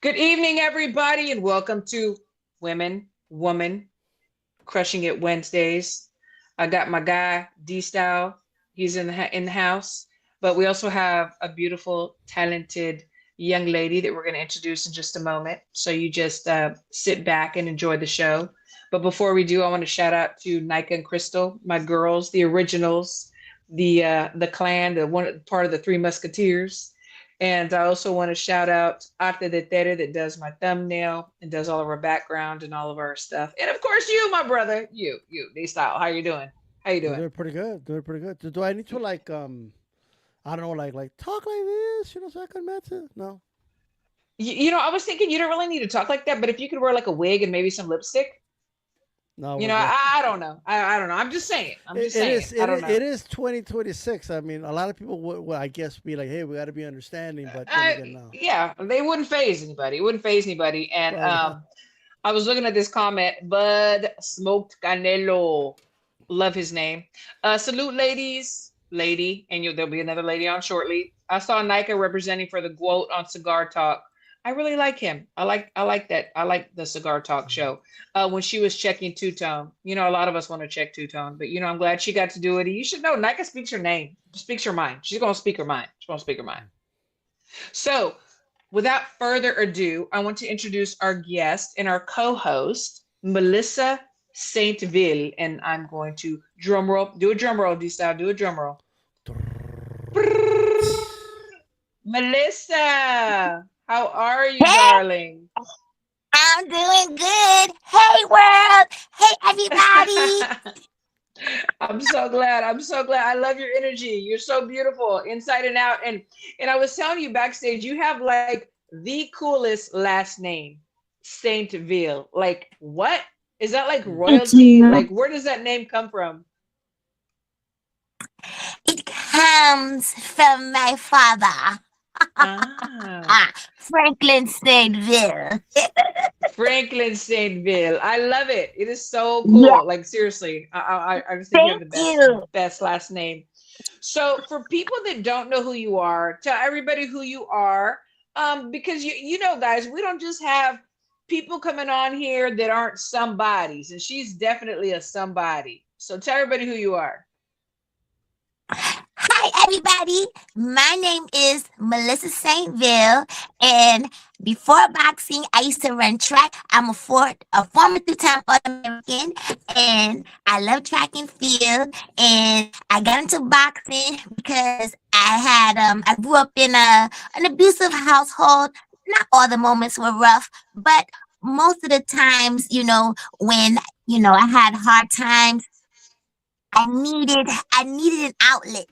Good evening, everybody, and welcome to Woman, Crushing It Wednesdays. I got my guy D Style. He's in the house, but we also have a beautiful, talented young lady that we're going to introduce in just a moment. So you just sit back and enjoy the show. But before we do, I want to shout out to Nika and Crystal, my girls, the originals, the clan, the one part of the Three Musketeers. And I also want to shout out Arte de Tere that does my thumbnail and does all of our background and all of our stuff. And of course, you, my brother, you, D Style. How you doing? How you I'm doing? doing pretty good. Doing pretty good. Do I need to I don't know, talk like this, so I can match it? No. I was thinking you don't really need to talk like that, but if you could wear like a wig and maybe some lipstick, No, we're good. I don't know. I don't know. I'm just saying. I'm just It saying. is I it don't is know. it is 2026. I mean, a lot of people would I guess be like, hey, we got to be understanding, but then again, no. Yeah, they wouldn't phase anybody. It wouldn't phase anybody. And Right. I was looking at this comment. Bud smoked Canelo. Love his name. Salute, ladies. Lady, and there'll be another lady on shortly. I saw Nika representing for the quote on Cigar Talk. I really like him. I like that. I like the Cigar Talk show. When she was checking Two Tone, a lot of us want to check Two Tone, but I'm glad she got to do it. You should know Nika speaks her name, speaks her mind. She's gonna speak her mind. She's gonna speak her mind. So, without further ado, I want to introduce our guest and our co-host, Melissa Saintville, and I'm going to drum roll. Do a drum roll, D style. Do a drum roll. Melissa, how are you, Hey, darling? I'm doing good. Hey, world. Hey, everybody. I'm so glad. I'm so glad. I love your energy. You're so beautiful inside and out. And I was telling you backstage, you have like the coolest last name, Saintville. Like what? Is that like Thank royalty? you. Like where does that name come from? It comes from my father, Ah, Franklin Stateville. Franklin Saintville. I love it. It is so Yeah, cool. Like seriously, I just think you have thank the you. best last name. So for people that don't know who you are, tell everybody who you are. Because guys, we don't just have people coming on here that aren't somebodies, and she's definitely a somebody. So tell everybody who you are. Hi, everybody. My name is Melissa Saintville, and before boxing, I used to run track. I'm a former two-time All-American, and I love track and field. And I got into boxing because I grew up in an abusive household. Not all the moments were rough, but most of the times, when I had hard times, I needed an outlet,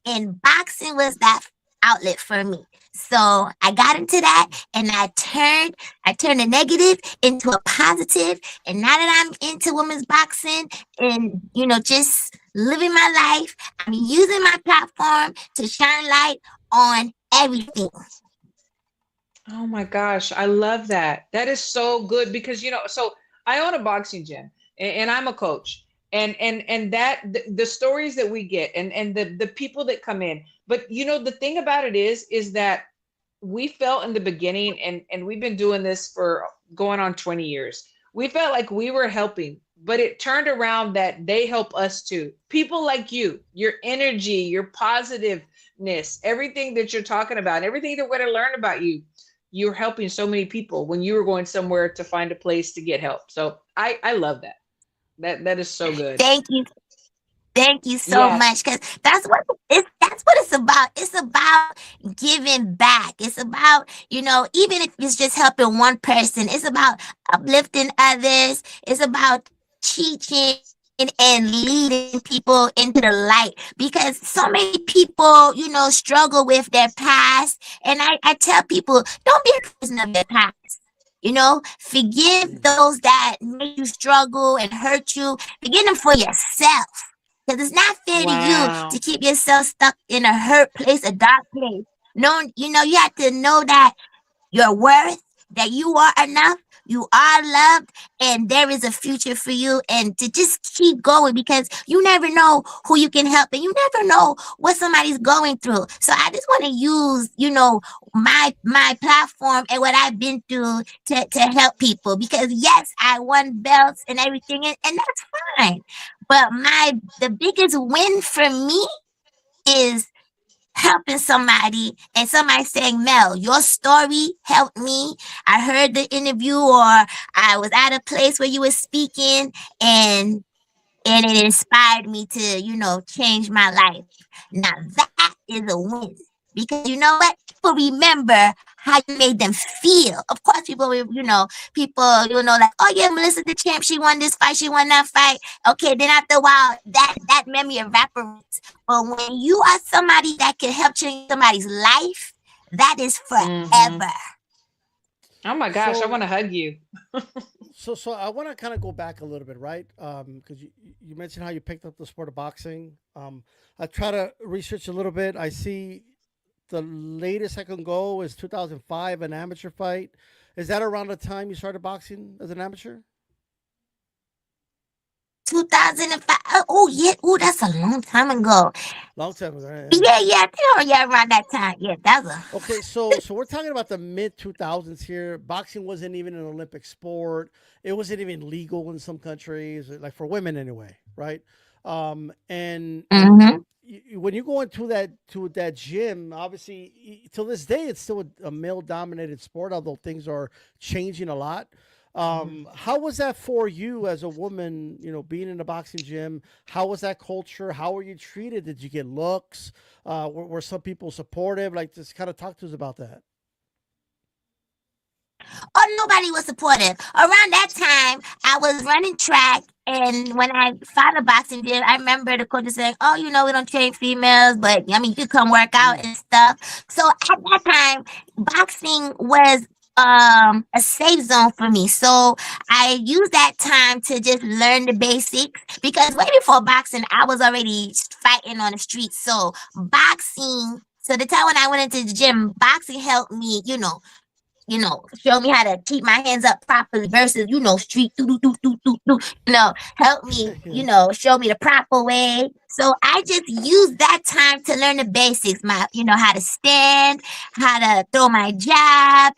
and boxing was that outlet for me. So I got into that, and I turned a negative into a positive, and now that I'm into women's boxing and just living my life, I'm using my platform to shine light on everything. Oh my gosh, I love that. That is so good because so I own a boxing gym and I'm a coach. And that the stories that we get and the people that come in. But the thing about it is that we felt in the beginning and we've been doing this for going on 20 years. We felt like we were helping, but it turned around that they help us too. People like you, your energy, your positiveness, everything that you're talking about, everything that we're to learn about you, you're helping so many people when you were going somewhere to find a place to get help. So I love that. That is so good. Thank you. Thank you so Yes. much, because that's what it's about. It's about giving back. It's about, even if it's just helping one person, it's about uplifting others. It's about teaching and leading people into the light, because so many people, struggle with their past. And I tell people, don't be a prisoner of your past. Forgive those that made you struggle and hurt you. Forgive them for yourself. Because it's not fair to you to Wow. keep yourself stuck in a hurt place, a dark place. No, you have to know that your worth. that you are enough, you are loved, and there is a future for you, and to just keep going because you never know who you can help and you never know what somebody's going through. So I just want to use, my platform and what I've been through to help people because yes, I won belts and everything, and that's fine. But the biggest win for me is helping somebody and somebody saying, Mel, your story helped me. I heard the interview or I was at a place where you were speaking and it inspired me to, change my life. Now that is a win because you know what? People remember how you made them feel. Of course, like, oh yeah, Melissa the champ, she won this fight, she won that fight. Okay, then after a while, that memory evaporates. But when you are somebody that can help change somebody's life, that is Mm-hmm. forever. Oh my gosh, I want So to hug you. so I want to kind of go back a little bit, right? Because you mentioned how you picked up the sport of boxing. I try to research a little bit. I see the latest I can go is 2005, an amateur fight. Is that around the time you started boxing as an amateur? 2005. Oh yeah. Oh, that's a long time ago. Long time ago, right? Yeah. Yeah, yeah. I think, oh, yeah, around that time. Yeah, that was a. Okay, so we're talking about the mid 2000s here. Boxing wasn't even an Olympic sport. It wasn't even legal in some countries, like for women anyway, right? And Mm-hmm. when you go into that gym, obviously till this day it's still a male dominated sport, although things are changing a lot. Hmm. How was that for you as a woman? Being in a boxing gym. How was that culture? How were you treated? Did you get looks? Were some people supportive? Like, just kind of talk to us about that. Oh, nobody was supportive. Around that time, I was running track, and when I found a boxing gym, I remember the coach saying, "Oh, we don't train females, but I mean, you can come work out Mm. and stuff." So at that time, boxing was a safe zone for me. So I used that time to just learn the basics because way before boxing, I was already fighting on the street. So boxing. So the time when I went into the gym, boxing helped me, show me how to keep my hands up properly versus, street do, help me, Yeah. show me the proper way. So I just use that time to learn the basics, how to stand, how to throw my jab.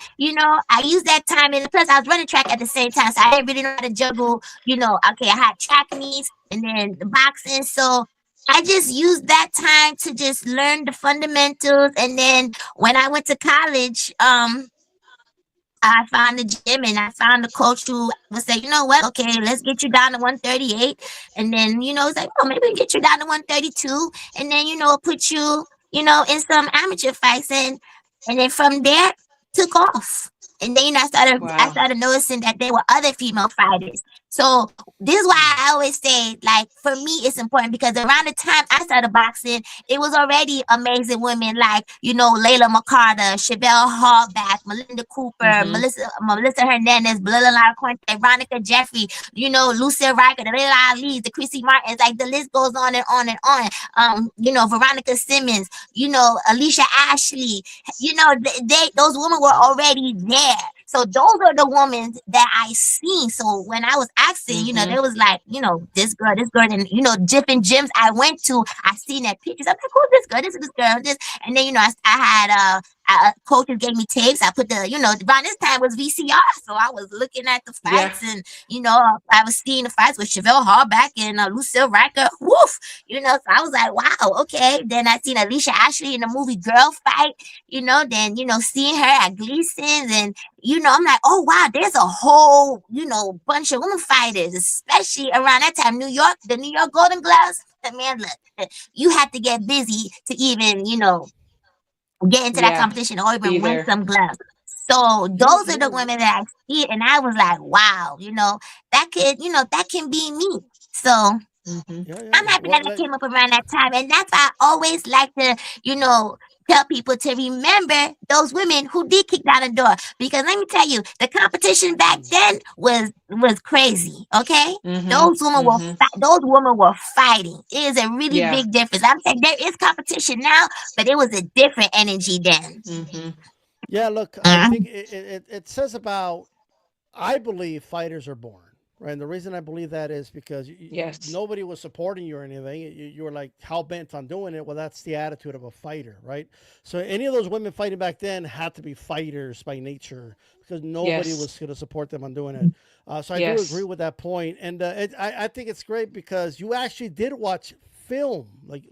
I use that time, and plus I was running track at the same time, so I didn't really know how to juggle. Okay, I had track meets and then the boxing, so I just used that time to just learn the fundamentals, and then when I went to college, I found the gym and I found the coach who would say, you know what, okay, let's get you down to 138. And then, it's like, oh, maybe we get you down to 132. And then, put you, in some amateur fights. And then from there, took off. And then, I Wow. started noticing that there were other female fighters. So this is why I always say, like, for me, it's important because around the time I started boxing, it was already amazing women like, Layla McCarter, Chevelle Hallback, Melinda Cooper, Hmm. Melissa Hernandez, Belinda Larquente, Veronica Jeffrey, Lucia Riker, the Layla Ali, the Chrissy Martins, like the list goes on and on and on. Veronica Simmons, Alicia Ashley, those women were Yep. already there. So those are the women that I seen. So when I was asking, Hmm. they was like, this girl, and different gyms I went to, I seen that pictures. I'm like, who's this girl? This is this girl. This, and then I had coaches gave me tapes. I put around this time was VCR, so I was looking at the Yeah. fights, and I was seeing the fights with Chevelle Hallback and Lucille Riker. Woof, so I was like, wow, okay. Then I seen Alicia Ashley in the movie Girl Fight. Then seeing her at Gleason's, and I'm like, oh wow, there's a whole, bunch of women fighters, especially around that time. The New York Golden Gloves. Man, look, you had to get busy to even, get into that Yeah. competition or Be even win there. some gloves. So You know, those you are the know, women that I see, and I was like, wow, that can be me. So Hmm. yeah, yeah. I'm happy Well, that I came up around that time. And that's why I always like to, tell people to remember those women who did kick down the door. Because let me tell you, the competition back mm, then was crazy. Okay? Hmm. Hmm. Those women were fighting. It is a really Yeah. big difference. I'm saying there is competition now, but it was a different energy then. Hmm. Yeah, look, I Mm, think it says about, I believe fighters are born, right? And the reason I believe that is because Yes. nobody was supporting you or anything. You were like hell bent on doing it. Well, that's the attitude of a fighter, right? So any of those women fighting back then had to be fighters by nature because nobody Yes. was going to support them on doing it. So I do agree Yes. with that point, and I think it's great because you actually did watch film. Like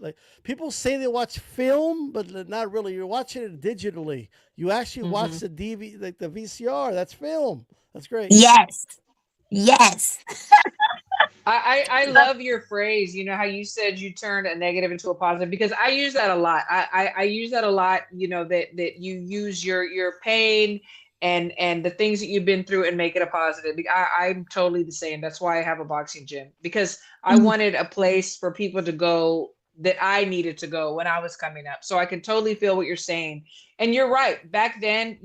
people say they watch film, but not really. You're watching it digitally. You actually watch Hmm. the DV, like the VCR. That's film. That's great. yes, yes. I love your phrase. You know how you said you turned a negative into a positive, because I use that a lot. I use that a lot. You know, that you use your pain and the things that you've been through and make it a positive. I'm totally the same. That's why I have a boxing gym, because I Mm, wanted a place for people to go that I needed to go when I was coming up. So I can totally feel what you're saying. And you're right. Back then,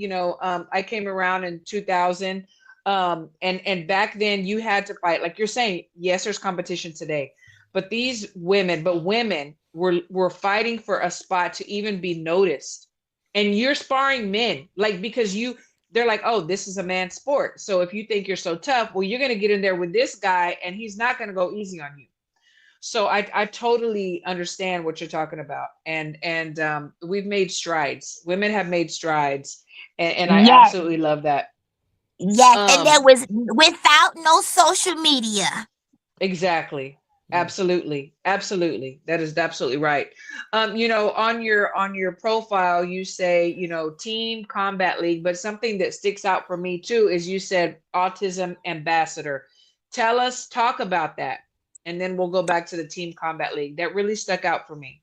I came around in 2000. And back then you had to fight, like you're saying. Yes, there's competition today, but women were fighting for a spot to even be noticed. And you're sparring men, like, because they're like, oh, this is a man's sport, so if you think you're so tough, well, you're going to get in there with this guy and he's not going to go easy on you. So I totally understand what you're talking about. And we've made strides. Women have made strides, and I yes, absolutely love that. yes. And there um was without no social media. Exactly. Mm. Absolutely. Absolutely. That is absolutely right. On your profile, you say, Team Combat League, but something that sticks out for me too is you said autism ambassador. Talk about that. And then we'll go back to the Team Combat League. That really stuck out for me.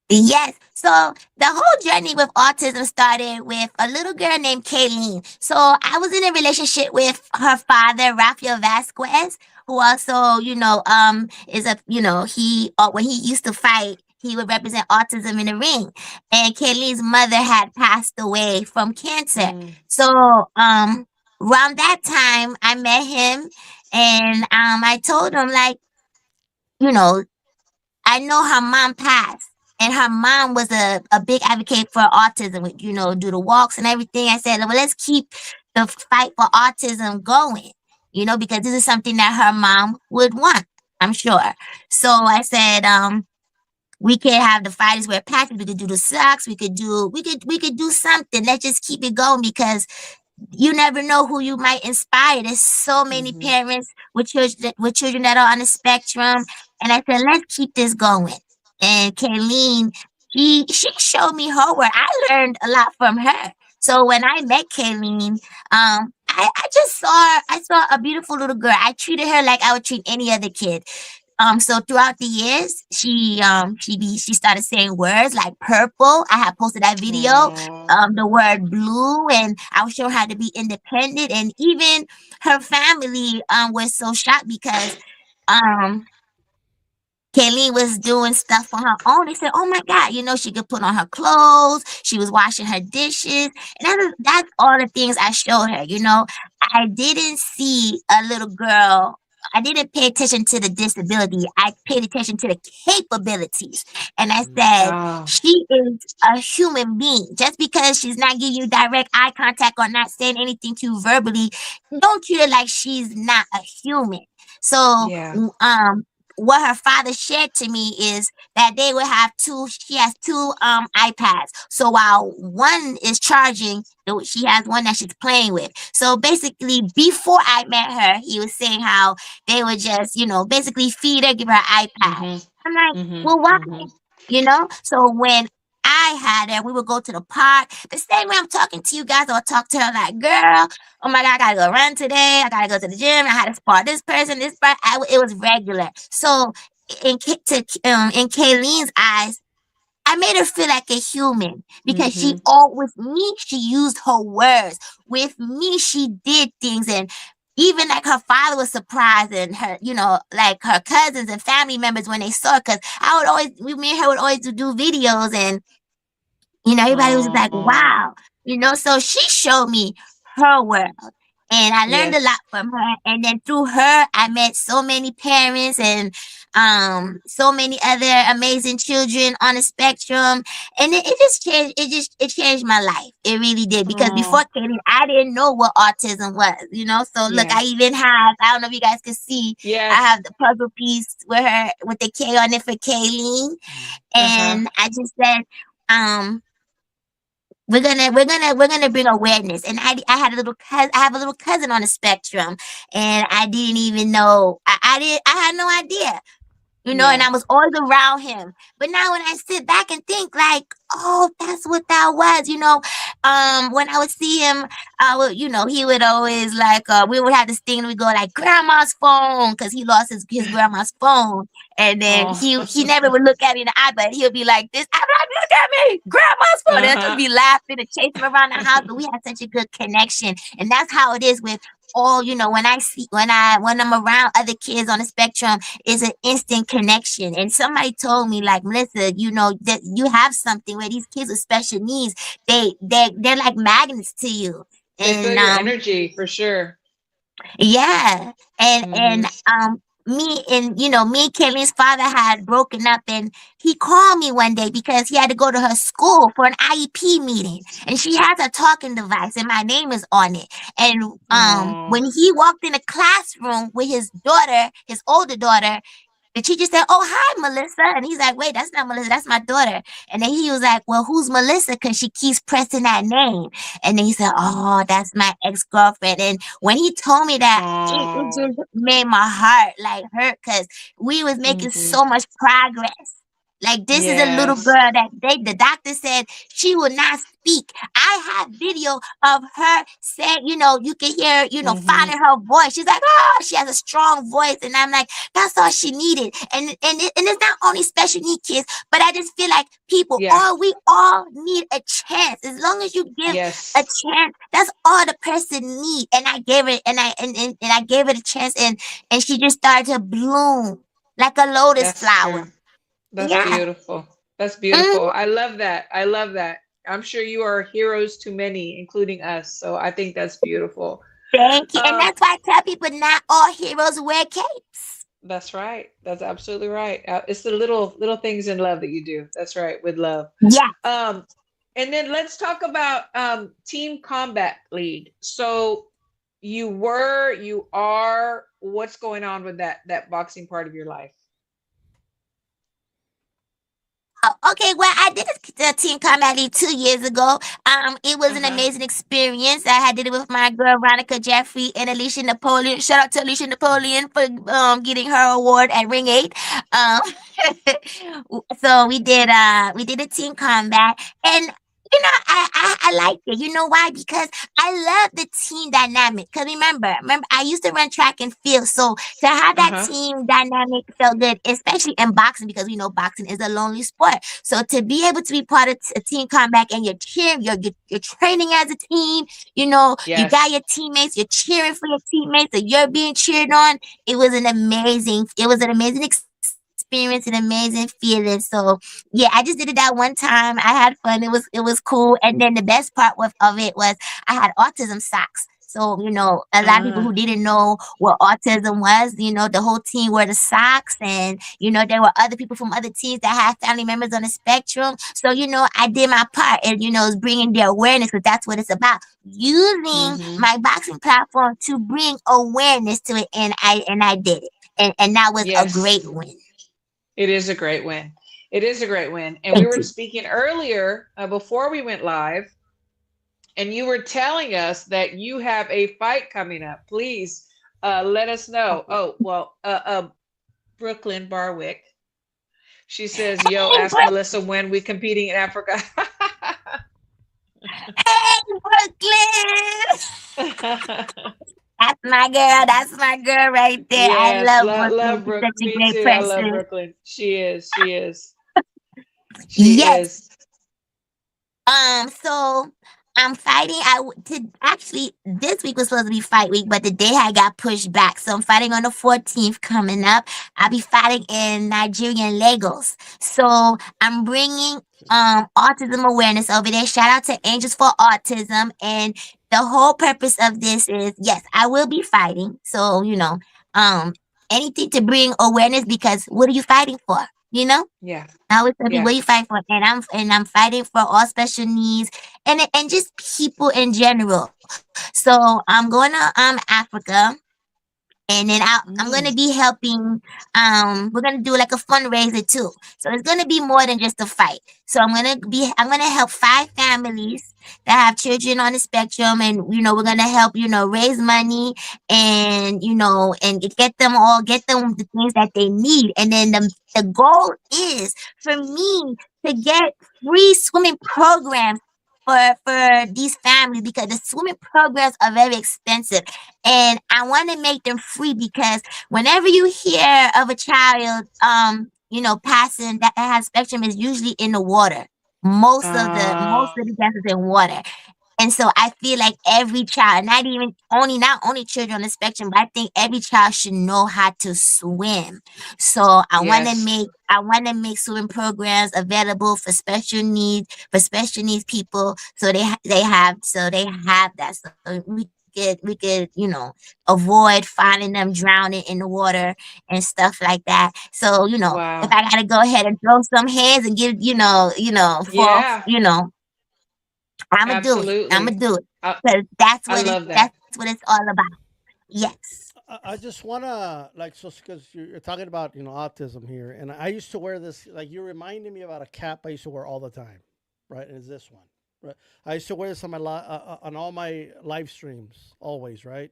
Yes. So the whole journey with autism started with a little girl named Kayleen. So I was in a relationship with her father, Rafael Vasquez, who also, is a, he, when he used to fight, he would represent autism in the ring. And Kayleen's mother had passed away from cancer. Mm, So, around that time, I met him and, I told him, like, you know, I know her mom passed, and her mom was a big advocate for autism, do the walks and everything. I said, well, let's keep the fight for autism going, because this is something that her mom would want, I'm sure. So I said, we could have the fighters wear patches, we could do the socks, we could do something. Let's just keep it going because you never know who you might inspire. There's so many mm-hmm. parents with children that are on the spectrum, and I said, let's keep this going. And Kayleen, she showed me her work. I learned a lot from her. So when I met Kayleen, I saw a beautiful little girl. I treated her like I would treat any other kid. So throughout the years, she started saying words like purple. I had posted that video, Oh, the word blue, and I was showing her how to be independent. And even her family was so shocked because um Kaylee was doing stuff on her own. They said, "Oh my God, she could put on her clothes. She was washing her dishes, and that's all the things I showed her. I didn't see a little girl. I didn't pay attention to the disability. I paid attention to the capabilities, and I Mm. said." ah, She is a human being. Just because she's not giving you direct eye contact or not saying anything to you verbally, don't treat her like she's not a human. So, yeah. what her father shared to me is that they will have two she has two iPads. So while one is charging, she has one that she's playing with. So basically before I met her, he was saying how they would just, basically feed her, give her an iPad. Mm-hmm. I'm like, Mm-hmm. well, why? Mm-hmm. So when I had her, we would go to the park. The same way I'm talking to you guys, I'll talk to her like, girl, oh my God, I gotta go run today. I gotta go to the gym. I had to spar this person, this part. It was regular. So in Kayleen's eyes, I made her feel like a human because Mm-hmm. with me, she used her words. With me, she did things, and even like her father was surprised, and her, like her cousins and family members when they saw her, because me and her would always do videos, and everybody was just like, Oh, wow, so she showed me her world. And I learned a lot yes. from her. And then through her, I met so many parents and so many other amazing children on the spectrum, and it just changed. It changed my life. It really did, because before Oh, Katie, I didn't know what autism was. So look, I yes. even have. I don't know if you guys can see. I have Yes. the puzzle piece with her with the K on it for Kayleen, Mm. Uh-huh. and I just said, um, we're gonna bring awareness. And I had a little cousin. I have a little cousin on the spectrum, and I didn't even know. I didn't. I had no idea. And Yeah. I was always around him. But now when I sit back and think, like, oh, that's what that was. When I would see him, he would always, like, we would have this thing, and we go like grandma's phone, because he lost his grandma's phone. And then Oh. he never would look at me in the eye, but he'll be like this. I'm like, look at me, grandma's phone. And I'll just Uh-huh. be laughing and chase him around the house. But we had such a good connection. And that's how it is with all, when I'm around other kids on the spectrum, is an instant connection. And somebody told me, like, Melissa, that you have something where these kids with special needs, they're like magnets to you. They feel And your energy for sure. yeah. And Mm-hmm. me and Kelly's father had broken up, and he called me one day because he had to go to her school for an IEP meeting, and she has a talking device, and my name is on it. And Oh. when he walked in the classroom with his daughter, his older daughter, the teacher said, "Oh, hi, Melissa." And he's like, "Wait, that's not Melissa. That's my daughter." And then he was like, "Well, who's Melissa? Because she keeps pressing that name." And then he said, "Oh, that's my ex-girlfriend." And when he told me that, it Oh. just made my heart like hurt, because we was making Mm-hmm. so much progress. Like, this is a little Yes. girl that the doctor said she will not speak. I have video of her saying, you can hear, Mm-hmm. finding her voice. She's like, oh, she has a strong voice. And I'm like, that's all she needed. And it's not only special need kids, but I just feel like Yeah. we all need a chance. As long as you give a Yes. chance, that's all the person need. And I gave it, and I gave it a chance, and she just started to bloom like a lotus That's flower. true. That's Yeah. beautiful. That's beautiful. Mhm. I love that. I love that. I'm sure you are heroes to many, including us. So I think that's beautiful. Thank you. And Um, that's why I tell people, not all heroes wear capes. that's right. That's absolutely right. It's the little things in love that you do. That's right, with love. Yeah. Um, and then let's talk about Team Combat League. So you are, what's going on with that boxing part of your life? Oh, okay, well, I did a Team Combat League 2 years ago. It was an Uh-huh. amazing experience. I did it with my girl Veronica Jeffrey and Alicia Napoleon. Shout out to Alicia Napoleon for getting her award at Ring 8. Um, so we did a team combat, and I liked it. You know why? Because I love the team dynamic. Because remember, I used to run track and field, so to have that Uh-huh. team dynamic felt good, especially in boxing, because we know boxing is a lonely sport. So to be able to be part of a team combat, and you're cheering, you're training as a team. You got Yes. your teammates, you're cheering for your teammates, and you're being cheered on. It was an amazing experience, an amazing feeling. So yeah, I just did it that one time. I had fun. It was cool. And then the best part of it was I had autism socks. So, a lot of people Uh, who didn't know what autism was, the whole team wore the socks. And, there were other people from other teams that had family members on the spectrum. So, I did my part, and, it's bringing the awareness, because that's what it's about. Using mm-hmm. my boxing platform to bring awareness to it. And I did it. And that was a Yes. great win. It is a great win. It is a great win. And we Thank were you. speaking earlier before we went live, and you were telling us that you have a fight coming up. Please let us know. Oh, well, Brooklyn Barwick. She says, "Yo, Hey, ask Melissa when we competing in Africa." Hey, Brooklyn. That's my girl. That's my girl right there. I Yes, love Brooklyn. love She's Brooke. such a Me great too. I love person. Brooklyn. She is. She is. She Yes. is. So I'm fighting. Actually, this week was supposed to be fight week, but the day I got pushed back. So I'm fighting on the 14th coming up. I'll be fighting in Nigerian Lagos. So I'm bringing autism awareness over there. Shout out to Angels for Autism. And the whole purpose of this is, yes, I will be fighting. So, anything to bring awareness, because what are you fighting for? You know? Yeah. I always tell people, Yeah. what you fighting for? And I'm fighting for all special needs and just people in general. So I'm going to Africa, and then I'm gonna Mm. be helping. We're gonna do like a fundraiser too, so it's gonna be more than just a fight. So I'm gonna help 5 families that have children on the spectrum, and we're gonna help raise money, and get them the things that they need, and then the goal is for me to get free swimming programs for these families, because the swimming programs are very expensive, and I want to make them free, because whenever you hear of a child passing that has spectrum, is usually in the water. Most of the deaths is in water. And so I feel like every child, not only children on the spectrum, but I think every child should know how to swim. So Yes. I want to make swimming programs available for special needs people, so they have that, so we could avoid finding them drowning in the water and stuff like that. So if Wow. I gotta go ahead and throw some hands and give for Yeah. I'ma do it. I'ma Absolutely. do it. I Because I love that's that. what it's all about. Yes. I just wanna like so because you're talking about autism here, and I used to wear this. Like you're reminding me about a cap I used to wear all the time, right? And it's this one, right? I used to wear this on on all my live streams, always, right?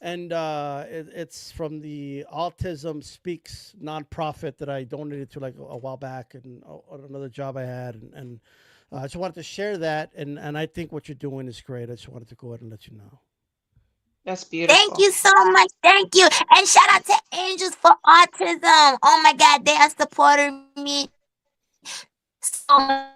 And it's from the Autism Speaks nonprofit that I donated to like a while back, and on another job I had, and I just wanted to share that, and I think what you're doing is great. I just wanted to go ahead and let you know. That's Thank beautiful. you so much. Thank you. And shout out to Angels for Autism. Oh my God, they are supporting me so much.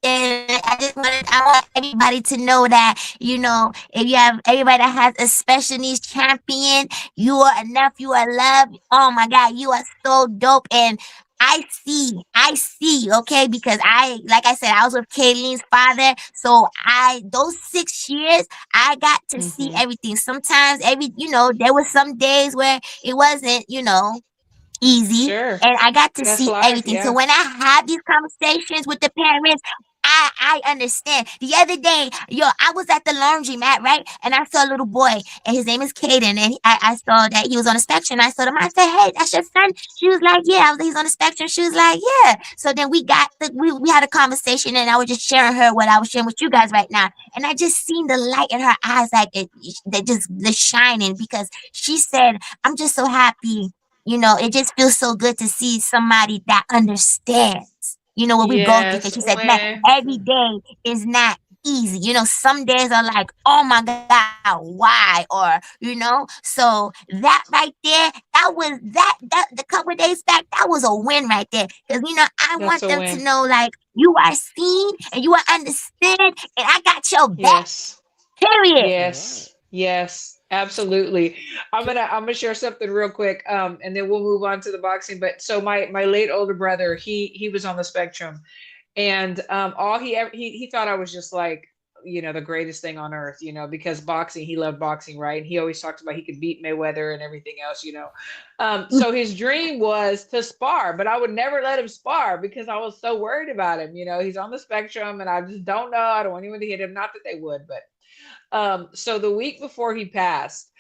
And I want everybody to know that, if you have everybody that has a special needs champion, you are enough, you are loved. Oh my God, you are so dope. And I see, okay, because like I said, I was with Kayleen's father. So those 6 years, I got to see Hmm. everything. Sometimes there was some days where it wasn't, easy, Sure. and I got to That's see life. everything. So Yeah. when I have these conversations with the parents, I understand. The other day, I was at the laundromat, right? And I saw a little boy, and his name is Caden, and I saw that he was on the spectrum. I saw him. I said, "Hey, that's your son." She was like, "Yeah." I was like, "He's on the spectrum." She was like, "Yeah." So then we had a conversation, and I was just sharing her what I was sharing with you guys right now, and I just seen the light in her eyes, like they just the shining, because she said, "I'm just so happy. It just feels so good to see somebody that understands, what we go through." Yes. Because she said that When. every day is not easy. Some days are like, oh my God, why? So that right there, the couple of days back, that was a win right there. Because, I want That's a them to win. know, like, you are seen and you are understood, and I got your back, Yes. period. All right. Yes. Yes. Absolutely. I'm gonna share something real quick, and then we'll move on to the boxing. But so my late older brother, he was on the spectrum, and all he thought I was just like the greatest thing on earth, because boxing, he loved boxing, right? And he always talked about he could beat Mayweather and everything else. So his dream was to spar, but I would never let him spar because I was so worried about him. He's on the spectrum, and I just don't know. I don't want anyone to hit him. Not that they would, but so the week before he passed,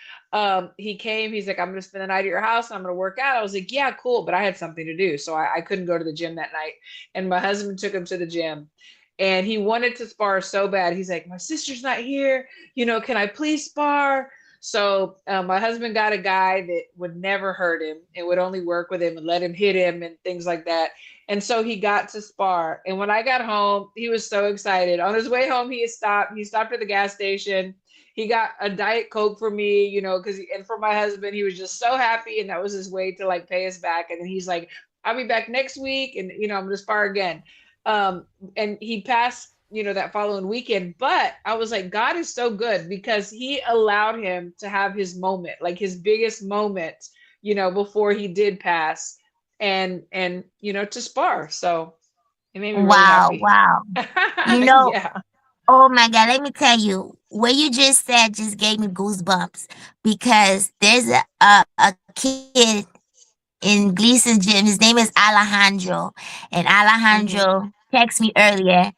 he came, he's like, "I'm gonna spend the night at your house and I'm gonna work out." I was like, "Yeah, cool," but I had something to do. So I couldn't go to the gym that night. And my husband took him to the gym, and he wanted to spar so bad. He's like, "My sister's not here, can I please spar?" So my husband got a guy that would never hurt him and would only work with him and let him hit him and things like that. And so he got to spar. And when I got home, he was so excited. On his way home, he stopped. He stopped at the gas station. He got a Diet Coke for me, because and for my husband, he was just so happy, and that was his way to like pay us back. And then he's like, "I'll be back next week, and I'm gonna spar again." Um, and he passed, that following weekend. But I was like, God is so good because He allowed him to have his moment, like his biggest moment, before he did pass, and to spar. So it made me really Wow, happy. wow. You know, Yeah. Oh my God, let me tell you, what you just said just gave me goosebumps, because there's a kid in Gleason's gym. His name is Alejandro, and Mm-hmm. Alejandro texted me earlier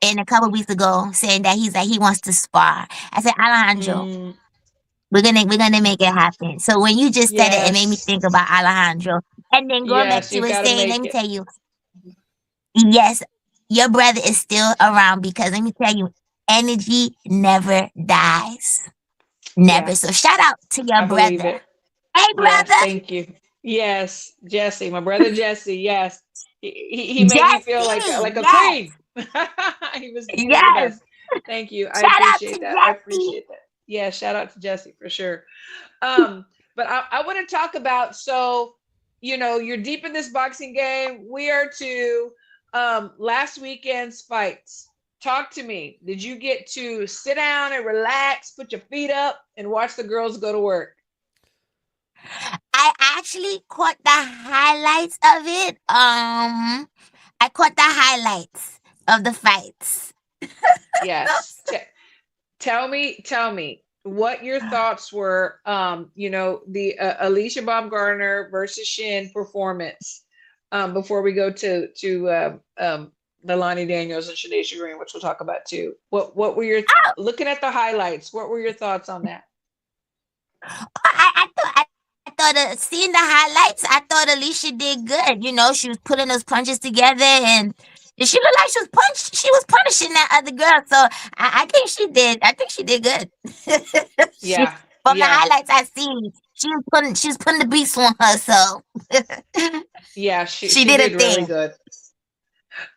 and a couple weeks ago saying that he's like he wants to spar. I said, Alejandro, Mm, we're gonna make it happen. So when you just said it, it made me yes. think about Alejandro. And then going back Yes, to you've it got to saying, let make me it. tell you, yes, your brother is still around because let me tell you, energy never dies. Never. So Yes, shout out to your I believe brother. it. Hey Yes, brother, thank you. Yes, Jesse, my brother Jesse. Yes, he made me feel Jesse. like a Yes, queen. He was the yes. best. Thank you. I Shout out to appreciate that. I Jesse. appreciate that. Yeah, shout out to Jesse for sure. But I want to talk about, so you're deep in this boxing game. We are to last weekend's fights. Talk to me. Did you get to sit down and relax, put your feet up, and watch the girls go to work? I actually caught the highlights of it. I caught the highlights of the fights. Yes. Tell me what your thoughts were. The Alicia Baumgardner versus Shin performance. Before we go the Lonnie Daniels and Shadesha Green, which we'll talk about too. What were your Oh, looking at the highlights? What were your thoughts on that? I thought seeing the highlights, I thought Alicia did good. You know, she was putting those punches together, and she looked like she was punishing that other girl. So I think she did. I think she did good. she, Yeah, from the yeah, highlights I seen, she was putting the beats on her. So yeah. she She did a did really thing. good.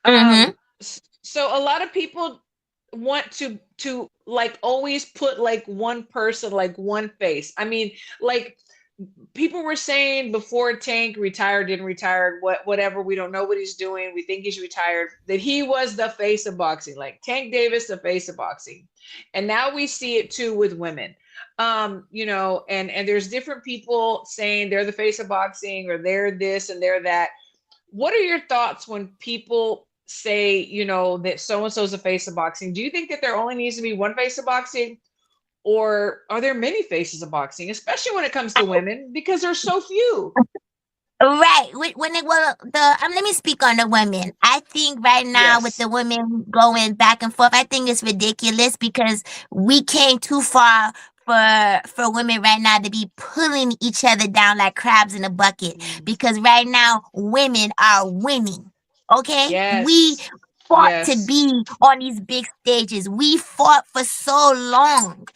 Mm-hmm. So a lot of people want to like always put like one person, like one face. I mean, like people were saying before Tank retired, didn't retire, whatever, we don't know what he's doing, we think he's retired, that he was the face of boxing, like Tank Davis, the face of boxing. And now we see it too with women. And there's different people saying they're the face of boxing or they're this and they're that. What are your thoughts when people say, that so and so is the face of boxing? Do you think that there only needs to be one face of boxing, or are there many faces of boxing, especially when it comes to women, because there's so few? Right. When it was let me speak on the women. I think right now with Yes. the women going back and forth, I think it's ridiculous because we came too far for women right now to be pulling each other down like crabs in a bucket. Mm. Because right now women are winning. Okay? We Yes. fought to Yes. be on these big stages. We fought for so long,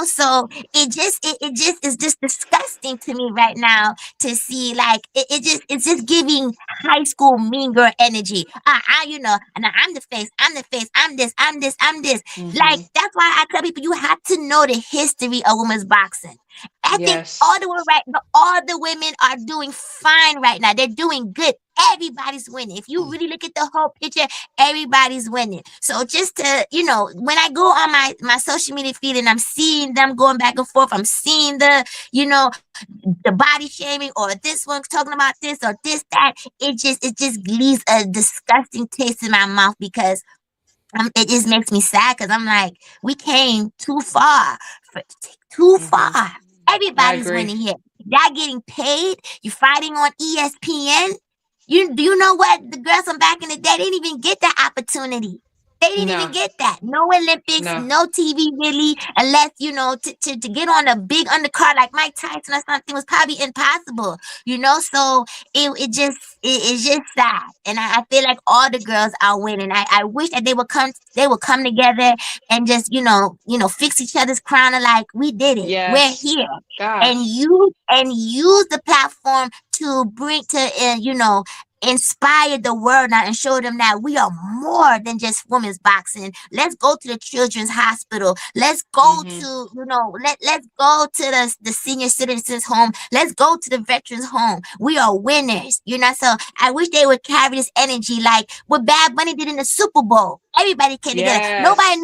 so it just is just disgusting to me right now to see like it's just giving high school mean girl energy. And I'm the face, I'm this. Like Hmm. that's why I tell people you have to know the history of women's boxing. I think Yes. all the women are doing fine right now. They're doing good. Everybody's winning. If you really look at the whole picture, everybody's winning. So just to, when I go on my social media feed and I'm seeing them going back and forth, I'm seeing the body shaming or this one's talking about this or this, that. It just leaves a disgusting taste in my mouth because it just makes me sad because I'm like, we came too far, for, too Hmm. far. I Everybody's agree. winning here. Y'all getting paid. You fighting on ESPN. You know what? The girls from back in the day didn't even get that opportunity. They didn't even No. get that. No Olympics, No. no TV really, unless to get on a big undercard like Mike Tyson or something was probably impossible. So it's just sad, and I feel like all the girls are winning. I wish that they would come together and just fix each other's crown and like we did it, we're Yes. here, and Gosh. use the platform to bring to inspire the world now and show them that we are more than just women's boxing. Let's go to the children's hospital. Let's go Hmm. to let's go to the senior citizens home. Let's go to the veterans home. We are winners. So I wish they would carry this energy like what Bad Bunny did in the Super Bowl. Everybody came together. Yes. Nobody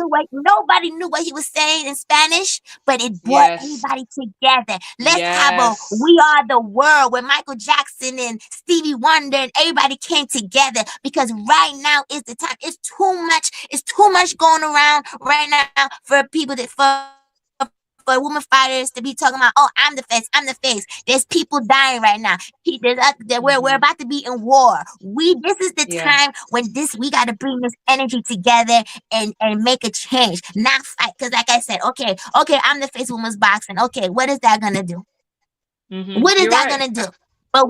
knew what he was saying in Spanish, but it brought Yes. everybody together. Let's have a Yes. We Are the World where Michael Jackson and Stevie Wonder and everybody came together because right now is the time. It's too much going around right now for people for women to for women fighters to be talking about, oh, I'm the face, I'm the face. There's people dying right now. We're Hmm. about to be in war. This is the Yeah. time when we got to bring this energy together and make a change, not fight. Because like I said, okay, I'm the face of women's boxing. Okay, what is that gonna do? Hmm. What is You're that right. gonna do? But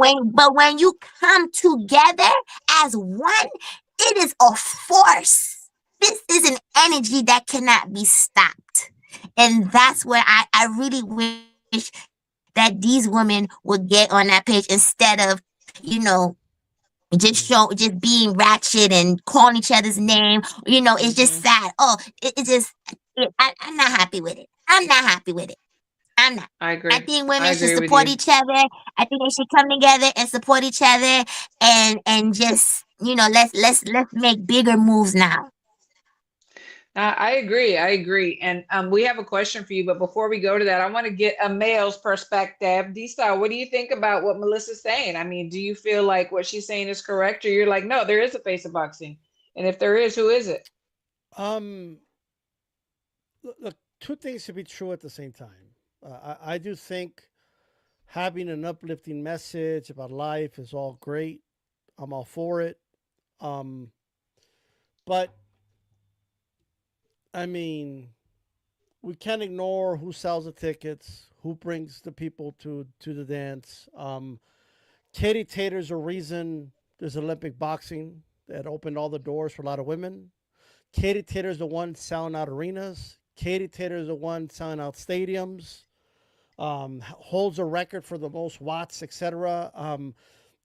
when you come together as one, it is a force. This is an energy that cannot be stopped. And that's where I really wish that these women would get on that page instead of, just being ratchet and calling each other's name. It's just sad. Hmm. Oh, I'm not happy with it. I'm not happy with it. I'm not. I I agree. think I women should agree with support you. each other. I think they should come together and support each other, and just, let's make bigger moves now. I agree. I agree. And we have a question for you, but before we go to that, I want to get a male's perspective. D style, what do you think about what Melissa's saying? I mean, do you feel like what she's saying is correct, or you're like, no, there is a face of boxing, and if there is, who is it? Um, look, two things to be true at the same time. I do think having an uplifting message about life is all great. I'm all for it. Um, but I mean, we can't ignore who sells the tickets, who brings the people to the dance. Katie Tater's a reason there's Olympic boxing that opened all the doors for a lot of women. Katie Tater's the one selling out arenas. Katie Tater's the one selling out stadiums. Holds a record for the most watts, etc.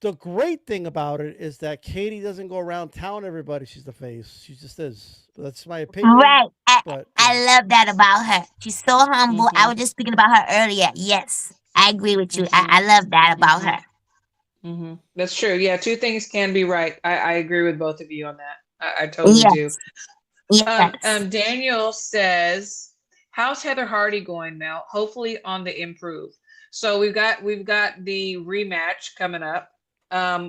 The great thing about it is that Katie doesn't go around telling everybody she's the face. She just is. That's my opinion. Right. I, But yeah. I love that about her. She's so humble. I Mm-hmm. was just speaking about her earlier. Yes, I agree with you. Mm-hmm. I love that about Mm-hmm. her. Mm-hmm. That's true. Yeah, two things can be right. I agree with both of you on that. I totally do. Yes. Yes. Daniel says, "How's Heather Hardy going, Mel? Hopefully on the improve." So we've got the rematch coming up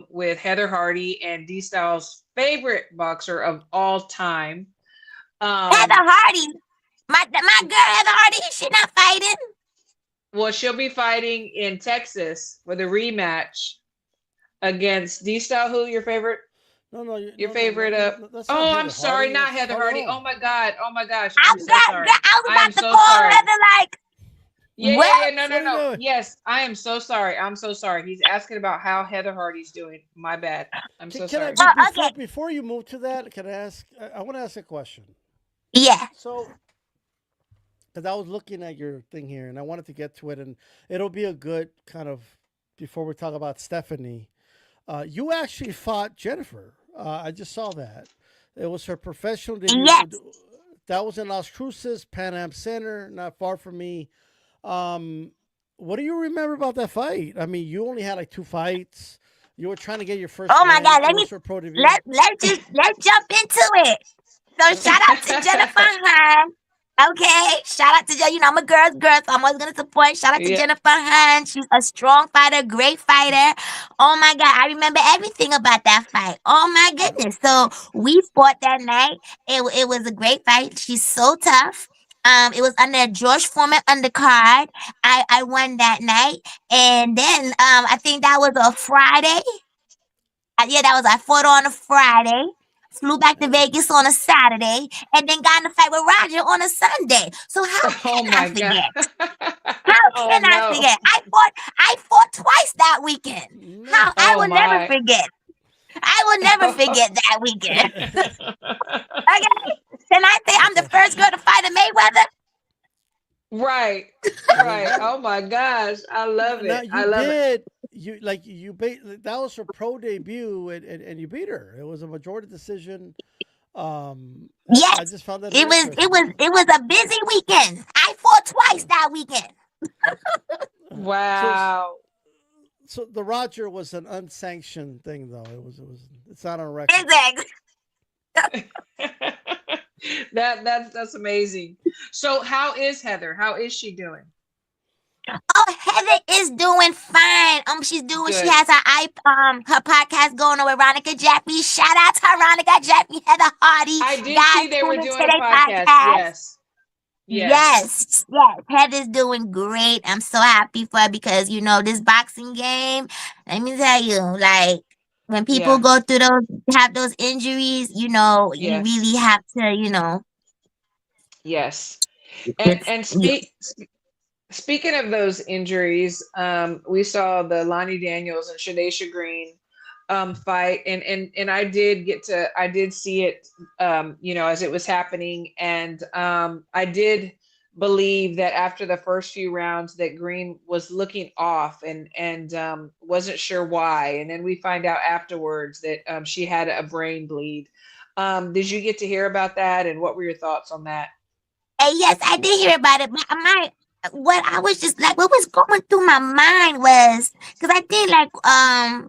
with Heather Hardy and D Styles' favorite boxer of all time. Heather Um, Hardy. My girl Heather Hardy, she not fighting. well, she'll be fighting in Texas for the rematch against D Style. Who your favorite? No, no, Your favorite? that's not Oh, I'm Heather sorry, Hardy. not That's Heather Hardy Hardy. Hall. Oh my God. Oh my gosh. I I'm so got, sorry. I was I am about to so call sorry. Heather like, Yeah, yeah, yeah. what? No, no, What are you no. doing? Yes, I am so sorry. I'm so sorry. He's asking about how Heather Hardy's doing. My bad. I'm so Can I sorry. Oh, before okay. before you move to that? Can I ask? I want to ask a question. Yeah. So, because I was looking at your thing here, and I wanted to get to it, and it'll be a good kind of before we talk about Stephanie. You actually fought Jennifer. I just saw that. It was her professional debut. Yes. That was in Las Cruces, Pan Am Center, not far from me. Um, what do you remember about that fight? I mean, you only had like two fights. You were trying to get your first Oh my win. God. It was her pro debut. Let's jump into it. So shout out to Jennifer Hahn. Okay, shout out to I'm a girl's girl, so I'm always gonna support. Shout out to Yeah. Jennifer Hahn. She's a strong fighter, great fighter. Oh my God, I remember everything about that fight. Oh my Yep. goodness. So we fought that night. It was a great fight. She's so tough. It was under a George Foreman undercard. I won that night, and then I think that was a Friday. Yeah, that was I fought on a Friday, flew back to Yeah. Vegas on a Saturday, and then got in a fight with Roger on a Sunday. So how Oh can I my God. forget? How Oh can I no. forget? I fought twice that weekend. No. How I Oh will never my. forget. I will never forget that weekend. Okay. Can I say I'm the first girl to fight a Mayweather? Right. There you Right. go. Oh my gosh. I love Now it. I you love it. did. That was her pro debut, and you beat her. It was a majority decision. I Yes. just found that It very was it interesting. was it was a busy weekend. I fought twice that weekend. Uh, so Wow. so the Roger was an unsanctioned thing, though. It's not on record. Exactly. That's amazing. So how is Heather? How is she doing? Oh, Heather is doing fine. She Good. has her podcast going on with Veronica Jeffy. Shout out to Veronica Jeffy, Heather Hardy. I did see Guys, they were tune into doing a their podcast. podcast. Yes. Yes. Yes, yes. Heather's doing great. I'm so happy for her because this boxing game. Let me tell you, like when people Yeah. go through have those injuries, you really Yes. have to. Yes. It's And yeah, speaking of those injuries, we saw the Lonnie Daniels and Shadesha Green fight, and I did see it, as it was happening, and I did believe that after the first few rounds that Green was looking off and wasn't sure why, and then we find out afterwards that she had a brain bleed. Did you get to hear about that, and what were your thoughts on that? yes, I did hear about it, but what I was just like, what was going through my mind was because I think like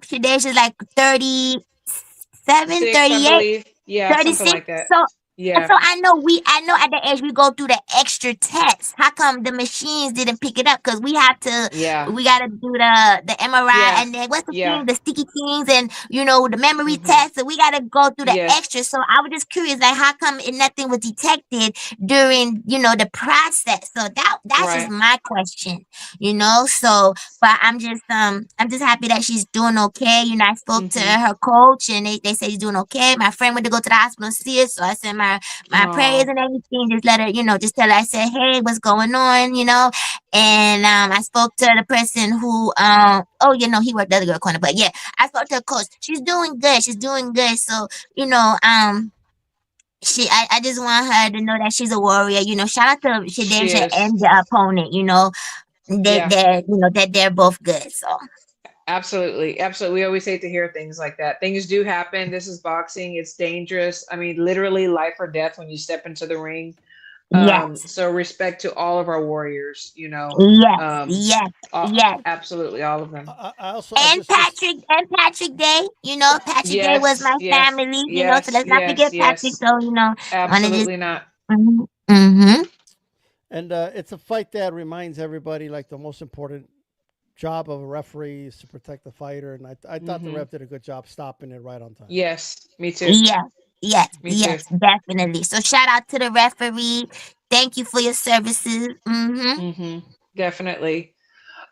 Shadesh is like 37, Six, I 38. believe. Yeah, something 36. like that. So Yeah. I know at the age we go through the extra tests. How come the machines didn't pick it up? Because Yeah. we gotta do the MRI Yeah. and then what's the Yeah. thing, the sticky things and the memory Hmm. test. So we gotta go through the extra. Yes. So I was just curious, like how come nothing was detected during the process? So that's just Right. my question. So but I'm just happy that she's doing okay. I spoke to Hmm. her coach and they say she's doing okay. My friend went to go to the hospital and see it, so I sent my prayers Oh, and everything. Just let her, just tell her I said, hey, what's going on. And I spoke to the person who oh he worked the other girl corner, but yeah, I spoke to her coach. She's doing good. She's doing good. So, you know, um I just want her to know that she's a warrior. Shout out to she Shadeja is. and the opponent, Yeah. that they're both good. So Absolutely. Absolutely. We always hate to hear things like that. Things do happen. This is boxing. It's dangerous. I mean, literally life or death when you step into the ring. yes. So respect to all of our warriors, Yes, um, yes, yes. absolutely all of them. I also I And just Patrick Day, Patrick Day was Yes, my yes, family, so yes, let's not yes, forget Patrick. yes. So, want to just, Absolutely not. mm-hmm, mm-hmm, and it's a fight that reminds everybody like the most important job of a referee is to protect the fighter, and I thought the Hmm. ref did a good job stopping it right on time. Yes, me too. yes, yes, Me too. yes, definitely. So shout out to the referee. Thank you for your services. Mm-hmm, Hmm. Definitely.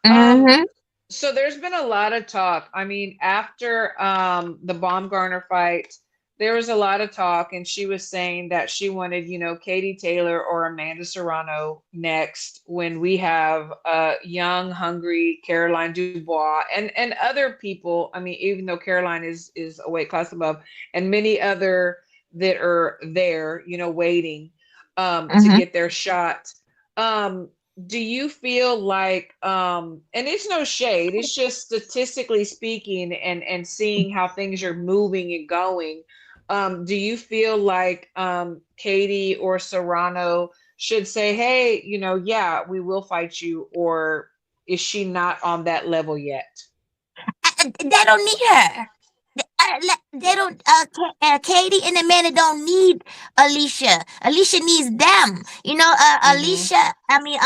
Um, mm-hmm, so there's been a lot of talk. I mean, after the Baumgardner fight, there was a lot of talk, and she was saying that she wanted, Katie Taylor or Amanda Serrano next when we have young, hungry Caroline Dubois and other people. I mean, even though Caroline is a weight class above, and many other that are there, waiting to mm-hmm. get their shot. Um, do you feel like and it's no shade, it's just statistically speaking and seeing how things are moving and going, do you feel like Katie or Serrano should say, hey, yeah, we will fight you, or is she not on that level yet? They don't need her. They don't. Katie and Amanda don't need Alicia. Alicia needs them. Mm-hmm. Alicia. I mean,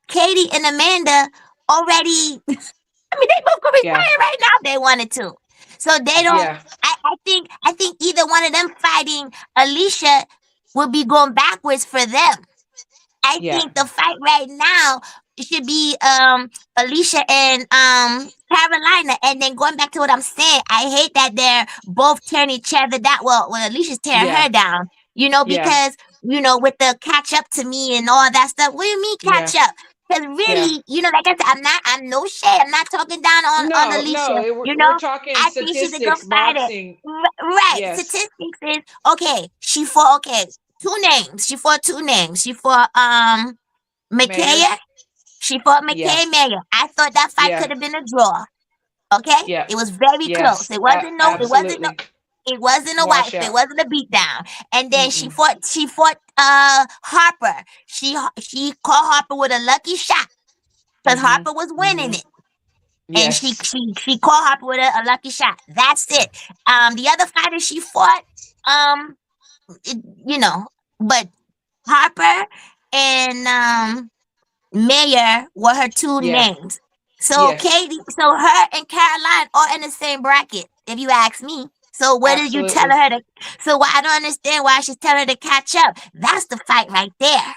Katie and Amanda already. I mean, they both could Yeah. retire right now if they wanted to. So they don't. Yeah. I think either one of them fighting Alicia would be going backwards for them. I Yeah. think the fight right now should be Alicia and Carolina. And then going back to what I'm saying, I hate that they're both tearing each other down. Well, Alicia's tearing Yeah. her down, Yeah. because with the catch up to me and all that stuff. What do you mean Yeah. catch up? Because Yeah. really, like I said, I'm no shade. I'm not talking down on No, Alicia. no, we're talking I think she's a good statistics, fighter. boxing. Right. Yes. Statistics is okay. She fought two names. She fought two names. She fought Mayor. McKay. She fought Yeah. McKay Mayer. I thought that fight Yeah. could have been a draw. Okay, Yeah. it was very close. Yes. It wasn't no. It wasn't no. Absolutely. It wasn't a wipe. Wash It out. wasn't a beatdown. And then she Mm-mm. fought. She fought. Harper. She caught Harper with a lucky shot because Mm-hmm. Harper was winning Mm-hmm. it, and she Yes. she she caught Harper with a lucky shot. That's it. The other fighter she fought. Um, it, you know, but Harper and Mayor were her two Yeah. names. So Yes. Katie, so her and Caroline are in the same bracket, if you ask me. So what did you tell Absolutely. her to? So why I don't understand why she's telling her to catch up. That's the fight right there.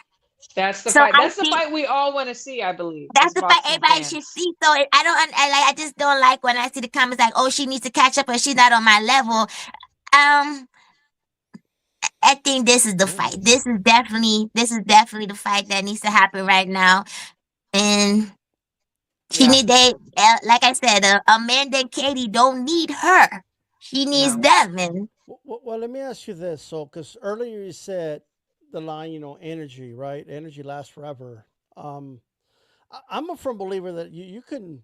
That's the So fight. I That's the think fight we all want to see, I believe, that's as the fight boxing everybody should fans. see. So I don't, I just don't like when I see the comments like, "Oh, she needs to catch up, or she's not on my level." Um, I think this is the Yeah. fight. This is definitely the fight that needs to happen right now. And she Yeah. need they like I said, Amanda and Katie don't need her. She needs No. them. And Well, let me ask you this. So, because earlier you said the line, energy, right? Energy lasts forever. Um, I'm a firm believer that you can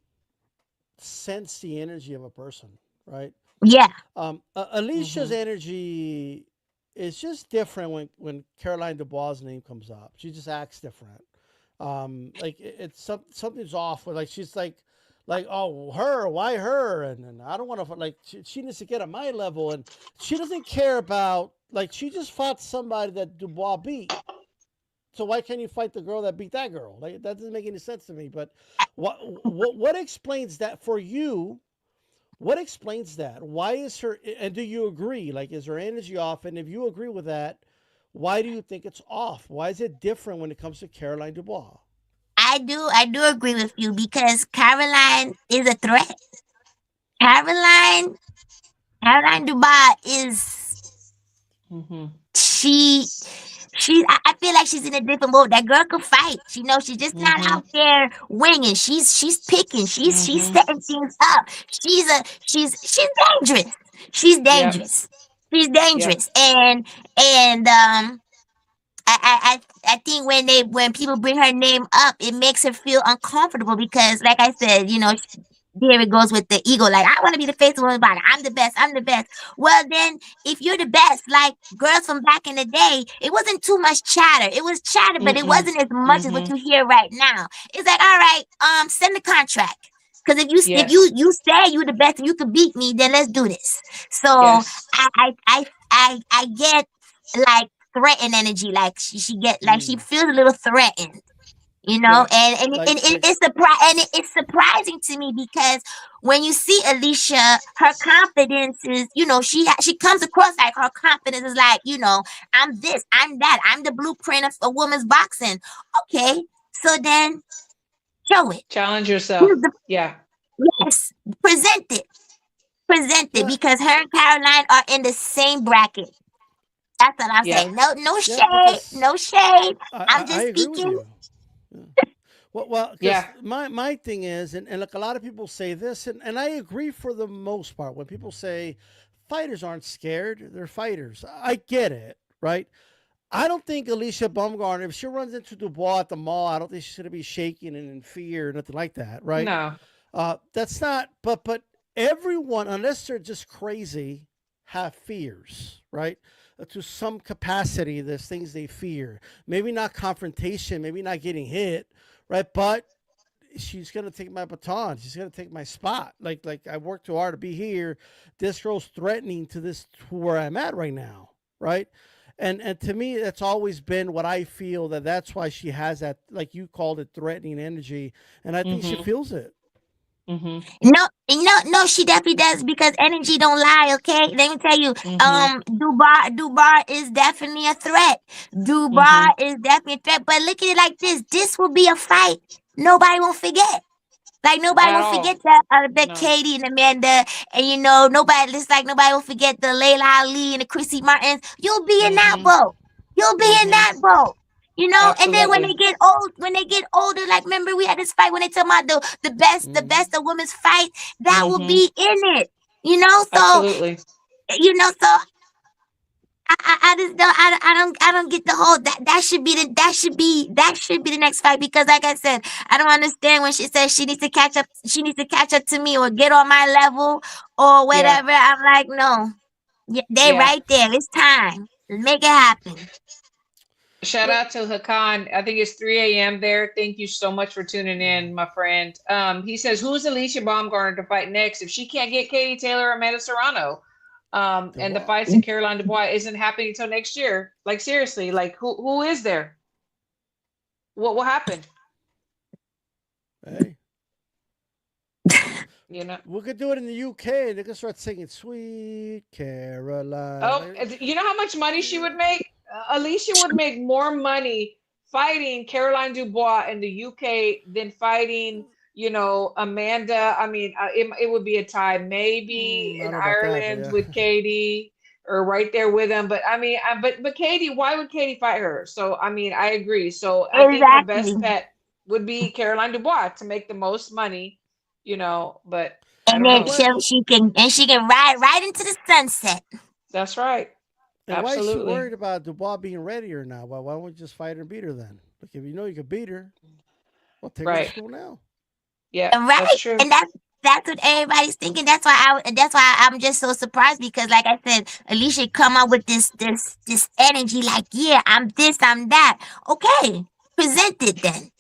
sense the energy of a person, right? yeah, Alicia's Hmm. energy is just different when Caroline Dubois' name comes up. She just acts different. Like it's something's off with, like, she's like, oh, her, why her, and I don't want to, like, she needs to get at my level, and she doesn't care about, like, she just fought somebody that Dubois beat. So why can't you fight the girl that beat that girl? Like, that doesn't make any sense to me. But what explains that for you? What explains that? Why is her? And do you agree? Like, is her energy off? And if you agree with that, why do you think it's off? Why is it different when it comes to Caroline Dubois? I do agree with you because Caroline is a threat. Caroline Caroline Dubois is Hmm. she I feel like she's in a different mode. That girl can fight. She knows she's just not Hmm. out there winging. She's picking. She's Hmm. setting things up. She's dangerous. She's Yep. dangerous. She's Yep. dangerous. And I think when people bring her name up, it makes her feel uncomfortable because, like I said, there it goes with the ego. Like, I want to be the face of women's body. I'm the best. I'm the best. Well, then, if you're the best, like girls from back in the day, it wasn't too much chatter. It was chatter, but it Mm-mm. wasn't as much as what Hmm. you hear right now. It's like, all right, send the contract. Because if Yes. you say you the best and you can beat me, then let's do this. So Yes. I get like threatened energy. Like she get like she Mm. feels a little threatened, Yeah. Like, it's surprising to me because when you see Alicia, her confidence is, she comes across like her confidence is like, I'm this, I'm that, I'm the blueprint of a woman's boxing. Okay, so then show it. Challenge yourself. Here's the Yeah. yes, present it, present it, yeah, because her and Caroline are in the same bracket. That's what I'm Yeah. saying. No, no yeah, shade, because no shade. I'm I just agree with speaking. you. Yeah. Well, because Yeah. my thing is, and like, a lot of people say this, and I agree for the most part. When people say fighters aren't scared, they're fighters. I get it, right? I don't think Alicia Baumgardner, if she runs into Dubois at the mall, I don't think she's going to be shaking and in fear or nothing like that, right? No. That's not. But everyone, unless they're just crazy, have fears, right? To some capacity, there's things they fear. Maybe not confrontation, maybe not getting hit, right? But she's gonna take my baton. She's gonna take my spot. Like I worked too hard to be here. This girl's threatening to where I'm at right now, right? And to me, that's always been what I feel, that's why she has that, like you called it, threatening energy, and I think she Hmm. feels it. Hmm. No, no, no, she definitely does because energy don't lie, okay? Let me tell you, Hmm. Dubar is definitely a threat. Dubar Hmm. is definitely a threat. But look at it like this. This will be a fight nobody won't forget. Like nobody At will all. forget the No. Katie and Amanda, and nobody. It's like nobody will forget the Layla Ali and the Chrissy Martins. You'll be in that Hmm. boat. You'll be in Hmm. that boat. And then when they Absolutely. get old, when they get older, like remember we had this fight when they talk about the Mm-hmm. best of women's fight, that will Hmm. be in it. So Absolutely. so I just don't get the whole that should be the next fight because like I said, I don't understand when she says she needs to catch up to me or get on my level or Yeah. whatever. I'm like, no. Yeah, they Yeah. right there. It's time. Make it happen. Shout Well, out to Hakan. I think it's 3 a.m. there. Thank you so much for tuning in, my friend. He says, who's Alicia Baumgardner to fight next if she can't get Katie Taylor or Amanda Serrano? And the Dubois. fights in Caroline Dubois isn't happening until next year. Like seriously, like who is there? What will happen? Hey, You know? we could do it in the UK. They could start singing "Sweet Caroline." Oh, you know how much money she would make? Alicia would make more money fighting Caroline Dubois in the UK than fighting, Amanda. I mean, it would be a tie, maybe I don't in know about that, but Ireland yeah. with Katie or right there with them. But I mean, but Katie, why would Katie fight her? So I mean, I agree. So I think her Exactly. best bet would be Caroline Dubois to make the most money, but I And don't And then know. what she can ride right into the sunset. That's right. and why is she Absolutely. worried about Dubois being ready or not? Why don't we just fight her and beat her then? Like if you know you could beat her, well, take her to Right. school now. Yeah, that's Right. true. And that's what everybody's thinking. That's why I'm just so surprised because like I said, Alicia come up with this energy like, yeah, I'm this, I'm that. Okay. Present it then.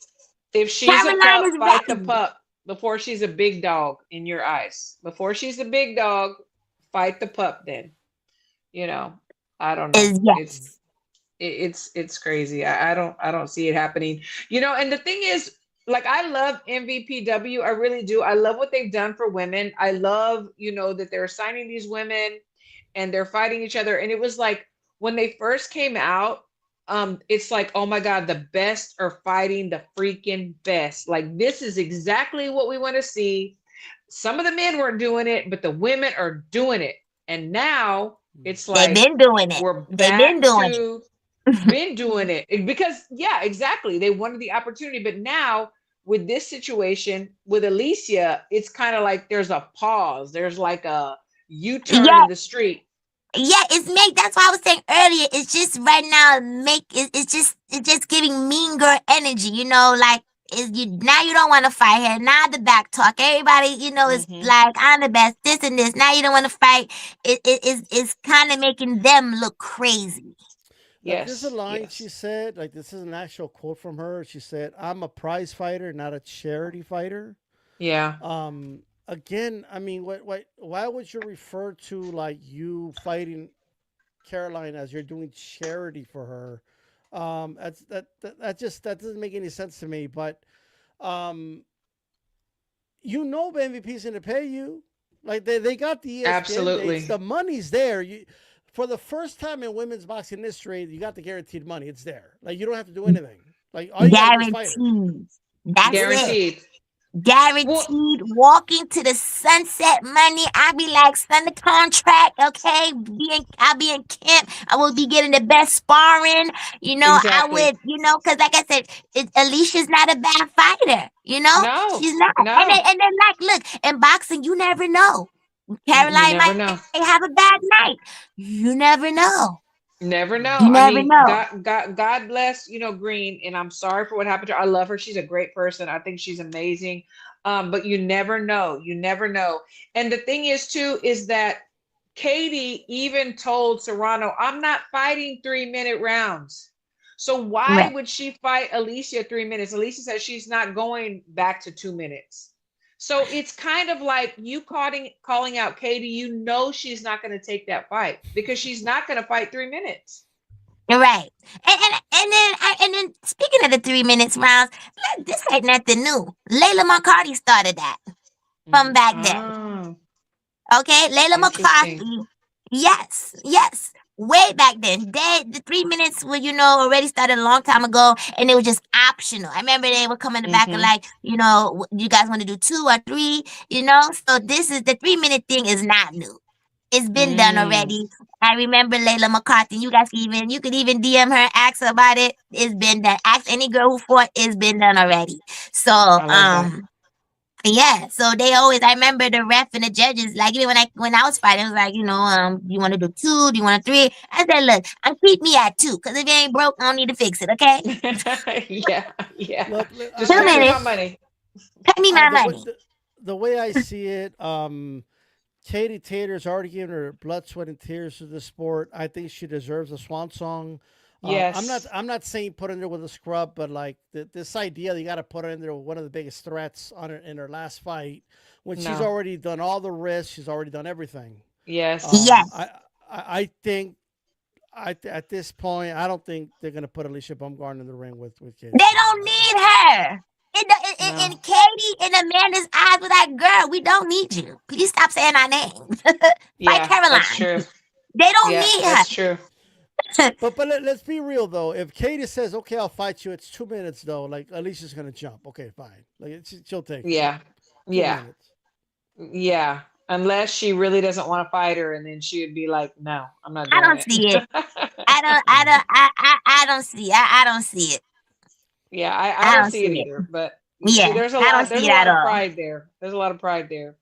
If she's a Caroline pup, is fight the ready. pup before she's a big dog in your eyes. Before she's a big dog, fight the pup then. You know, I don't know. Is It's yes. it's crazy. I don't see it happening. And the thing is, like, I love MVPW. I really do. I love what they've done for women. I love, that they're signing these women and they're fighting each other. And it was like when they first came out, it's like, oh my God, the best are fighting the freaking best. Like, this is exactly what we want to see. Some of the men weren't doing it, but the women are doing it. And now it's They've like been doing it. we're They've been back doing it. to been doing it because, yeah, exactly, they wanted the opportunity, but now with this situation with Alicia, it's kind of like there's a pause, there's like a U-turn Yeah, in the street. yeah, it's make that's why I was saying earlier, it's just right now it's just giving mean girl energy, like is you now you don't want to fight her. Now the back talk. Everybody, is Hmm. like I'm the best, this and this. Now you don't want to fight. It's kind of making them look crazy. Like there's a Yes, line she yes. said, like this is an actual quote from her. She said, "I'm a prize fighter, not a charity fighter." Yeah. Again, I mean, why would you refer to like you fighting Caroline as you're doing charity for her? That doesn't make any sense to me. But um, MVP's going to pay you. Like they got the ESPN dates, Absolutely. the money's there. For the first time in women's boxing history, you got the guaranteed money. It's there. Like you don't have to do anything. Like all you got to do is fight her. Guaranteed. That's it. Guaranteed. Well, Guaranteed walking to the sunset money. I be like, send the contract, okay? I'll be in camp. I will be getting the best sparring. I exactly. would, because like I said, Alicia's not a bad fighter. No, She's not. And then, no. and then, like, look, in boxing, you never know. You Caroline never might know. have a bad night. You never know. Never You know. I never mean, know. God bless, Green, and I'm sorry for what happened to her. I love her. She's a great person. I think she's amazing. But you never know. You never know. And the thing is, too, is that Katie even told Serrano, I'm not fighting 3-minute rounds. So why Right. would she fight Alicia 3 minutes? Alicia says she's not going back to 2 minutes. So it's kind of like you calling out Katie. She's not going to take that fight because she's not going to fight 3 minutes. Right. And then speaking of the 3 minutes rounds, this ain't nothing new. Layla McCarty started that from back then. Ah, Okay, Layla interesting. McCarthy. Yes, yes. Way back then, the 3 minutes were already started a long time ago, and it was just optional. I remember they would come in the back and Hmm. like, you guys want to do two or three, So this is the 3 minute thing is not new. It's been done Mm, already. I remember Layla McCarthy. You could even DM her, ask her about it. It's been done. Ask any girl who fought. It's been done already. So I love that. yeah. So they always. I remember the ref and the judges. Like even when I was fighting, it was like you want to do two? Do you want to three? I said, look, I'm keep me at two, cause if it ain't broke, I don't need to fix it. Okay, Yeah, yeah. Look, Just two pay me my minutes. money. Pay me my the way money. the way I see it, Katie Taylor's already given her blood, sweat, and tears to the sport. I think she deserves a swan song. I'm not. Yes. I'm not saying put her in there with a scrub, but like this idea, you got to put her in there with one of the biggest threats on her in her last fight, when she's No. already done all the risks, she's already done everything. Yes. Um, Yes. I, I think at this point, I don't think they're gonna put Alicia Baumgardner in the ring with Katie They Taylor. don't need her. In No. Katie and Amanda's eyes were like, girl, we don't need you. Please stop saying our name. Fight Yeah, that's Caroline. true. They don't Yeah, need her. that's true. But let's be real though. If Katie says, "Okay, I'll fight you," it's 2 minutes though. Like Alicia's gonna jump. Okay, fine. Like she'll take it. Yeah. two Yeah. minutes. Yeah. Unless she really doesn't want to fight her, and then she would be like, "No, I'm not I doing don't it." see it. Mm-hmm. I don't see. I don't see it. Yeah, I I don't don't see it see it. either. But you see, Yeah, I don't there's see a it at lot of all. pride there. There's a lot of pride there.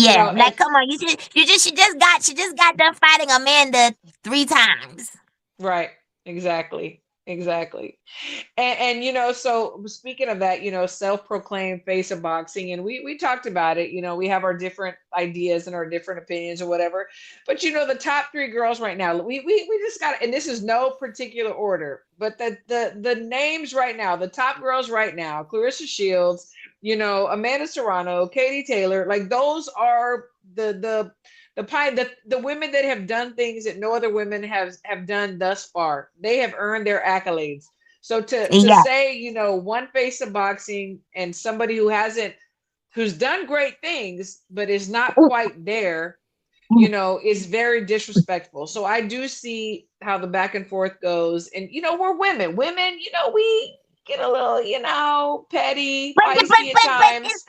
You Yeah, know, like and come on, she just got done fighting Amanda 3 times. right, exactly, exactly. And so speaking of that, self-proclaimed face of boxing, and we talked about it. We have our different ideas and our different opinions or whatever. But the top three girls right now, we just got, and this is no particular order, but the names right now, the top girls right now, Clarissa Shields, Amanda Serrano, Katie Taylor, like those are the women that have done things that no other women have done thus far. They have earned their accolades. So to Yeah, say, one face of boxing and somebody who's done great things but is not quite there, is very disrespectful. So I do see how the back and forth goes. And we're women. Women, we get a little, petty, feisty at but times.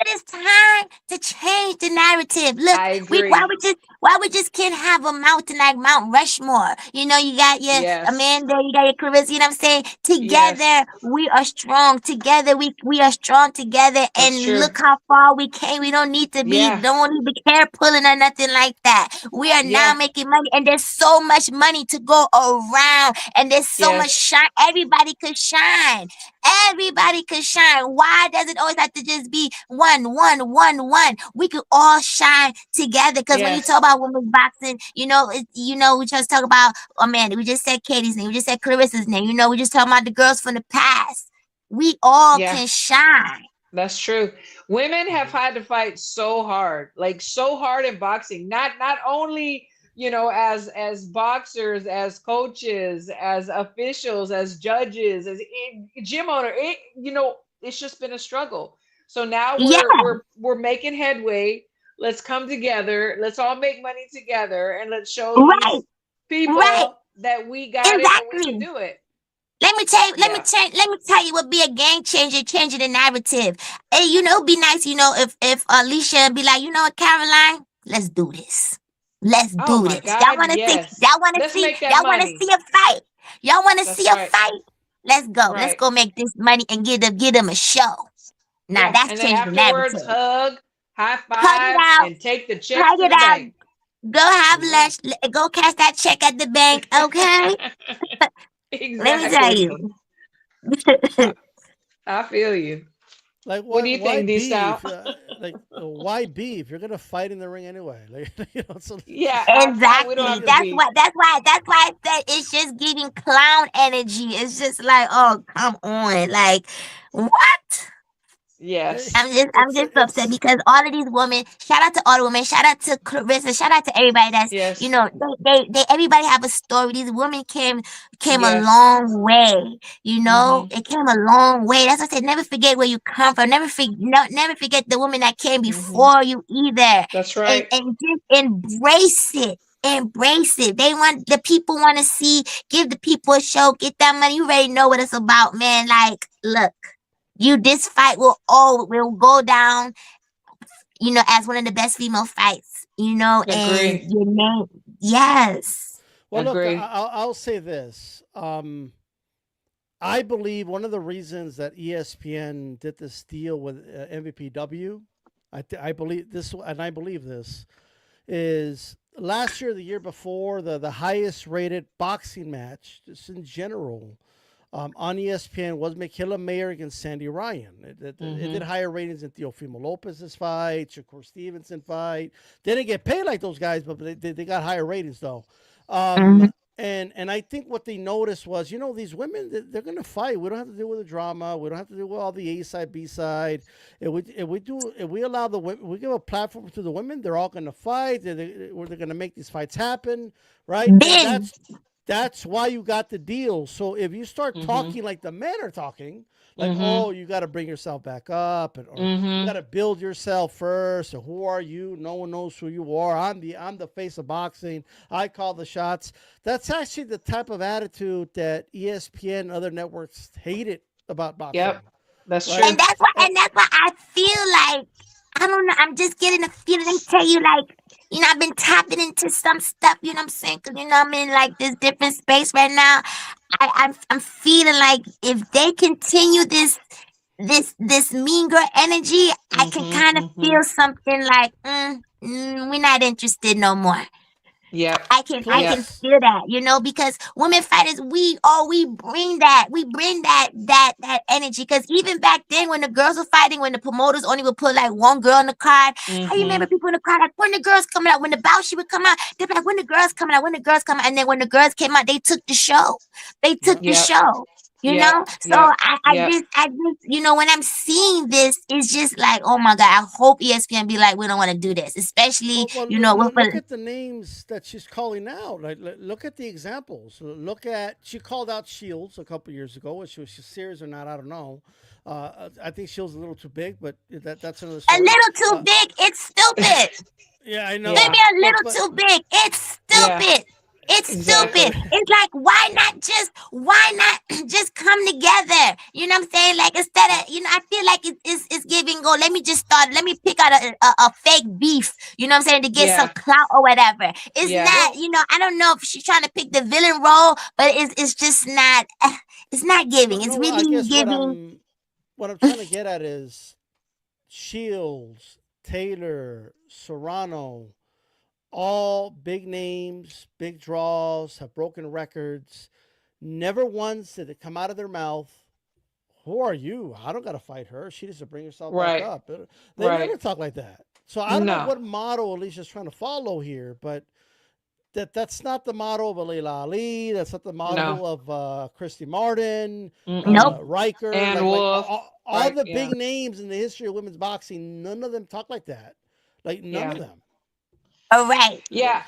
it's time to change the narrative. Look, I we agree. why we just can't have a mountain like Mount Rushmore. You got your Yes. Amanda, you got your Carissa. You know what I'm saying? Together Yes. we are strong. Together we are strong together. That's And true. look how far we came. We don't need to be Yeah. don't need to be hair pulling or nothing like that. We are now Yeah. making money, and there's so much money to go around, and there's so much Yes. shine. Everybody could shine. Everybody could shine. Why does it always have to just be one? We could all shine together. Because when you talk Yes. about women's boxing, we just talk about Amanda. We just said Katie's name. We just said Clarissa's name. We just talking about the girls from the past. We all Yeah. can shine. That's true. Women have Mm-hmm. had to fight so hard, like so hard in boxing. Not only, as boxers, as coaches, as officials, as judges, as gym owner. It's just been a struggle. So now Yeah, we're making headway. Let's come together. Let's all make money together, and let's show right, these right, people that we got it and we can exactly. do it. Let me Yeah. tell you what be a game changer, changing the narrative. Hey, it'd be nice, if Alicia be like, what, Caroline, let's do this. Let's Oh do my this. Y'all God, wanna see? yes. Y'all wanna Let's see? make that Y'all wanna money. see a fight? Y'all wanna see That's a right. fight? Let's go. Let's Right. go make this money and give them a show. Now Yeah. that's And then changing the afterwards, narrative. hug, high Hug it five, out. and take the check Hug to it the out. bank. Go have Yeah. lunch. Go cash that check at the bank. Okay. Let me tell Exactly. you. I, I feel you. Like What do why you why think, D Style? beef? Why beef? You're gonna fight in the ring anyway. Like so Yeah, I fine. We don't Exactly. have to That's be. why. That's why I said it's just giving clown energy. It's just like, oh, come on, like what? it, Yes. I'm just upset it's because all of these women. Shout out to all the women. Shout out to Clarissa. Shout out to everybody. That's Yes. everybody have a story. These women came a Yes. long way. Mm-hmm. It came a long way. That's why I said never forget where you come from. Never forget the woman that came Mm-hmm. before you either. That's And right. just embrace it. Embrace it. The people want to see. Give the people a show. Get that money. You already know what it's about, man. Like, look. This fight will go down, as one of the best female fights, and Agree. your name, yes. well. Look, Agree. I'll say this. I believe one of the reasons that ESPN did this deal with MVPW, I believe this, and I believe this is last year, the year before, the highest rated boxing match, just in general, on ESPN was Michaela Mayer against Sandy Ryan. It did Mm-hmm. higher ratings than Teofimo Lopez's fight, Shakur Stevenson fight. They didn't get paid like those guys, but they got higher ratings though. Mhm. And I think what they noticed was, these women, they're going to fight. We don't have to deal with the drama. We don't have to deal with all the A side, B side. If we allow the women, we give a platform to the women, they're all going to fight. They're going to make these fights happen, right? And Big, that's That's why you got the deal. So if you start Mm-hmm. talking like the men are talking, like, Mm-hmm. oh, you got to bring yourself back up, or you got Mm-hmm. to build yourself first. Or who are you? No one knows who you are. I'm the face of boxing. I call the shots. That's actually the type of attitude that ESPN and other networks hated about Yep. boxing, That's right? true. And that's why I feel like I don't know. I'm just getting a feeling. Let me tell you, like, I've been tapping into some stuff. You know what I'm saying? 'Cause, I'm in like this different space right now. I'm feeling like if they continue this mean girl energy, I can Mm-hmm. kind of Mm-hmm. feel something like, we're not interested no more. Yep. I can Yep. Plus, feel that, because women fighters, we bring that energy. Because even back then, when the girls were fighting, when the promoters only would put like one girl in the card, I Mm-hmm. remember people in the crowd like, when the girls coming out, when the Baushi would come out, they'd be like, when the girls coming out, when the girls coming out, and then when the girls came out, they took the show, they took yeah. the Yep. show. Yep. So Yep. I Yep. just, when I'm seeing this, it's just like, oh my God, I hope ESPN be like, we don't want to do this, especially, Well, with look at the names that she's calling out. Like, look at the examples. Look at she called out Shields a couple years ago. Whether she was serious or not, I don't know. I think Shields a little too big, but that's another a story. little too Uh, big. It's stupid. yeah, I know, Maybe Yeah. a but little too big. It's Yeah. stupid. It's so stupid. Exactly. It's like, why not just come together? You know what I'm saying? Like, instead of, I feel like it's giving go. Let me just start. Let me pick out a fake beef. You know what I'm saying, to get some Yeah. clout or whatever. It's Yeah. not. well, I don't know if she's trying to pick the villain role, but it's just not. It's not no, giving. It's no. I really guess giving. what I'm trying to get at is Shields, Taylor, Serrano, all big names, big draws, have broken records. Never once did it come out of their mouth, who are you? I don't got to fight her. She needs to bring herself back Right. up. They Right. never talk like that. So I don't know No. what model Alicia's trying to follow here, but that's not the model of Layla Ali. That's not the No. model of Christy Martin, Mm-mm. Nope. Riker. And Like Wolf. all Right. the Yeah. big names in the history of women's boxing, none of them talk like that. Like none Yeah. of them. All right. Yeah.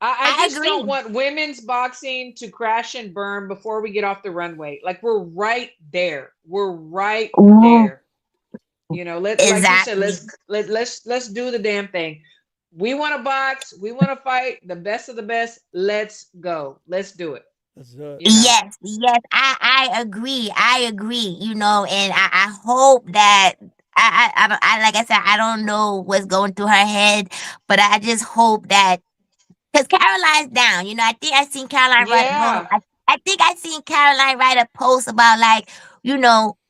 I I just don't agree. want women's boxing to crash and burn before we get off the runway. Like we're right there. We're right Ooh, there. Let like you said, exactly. let's do the damn thing. We want to box. We want to fight the best of the best. Let's go. Let's do it. That's it. You know. Yes, yes, I agree. I agree. And I hope that I don't I like I said, I don't know what's going through her head, but I just hope that, because Caroline's down. I think I seen Caroline write. Hold on, Yeah. I think I seen Caroline write a post about, like,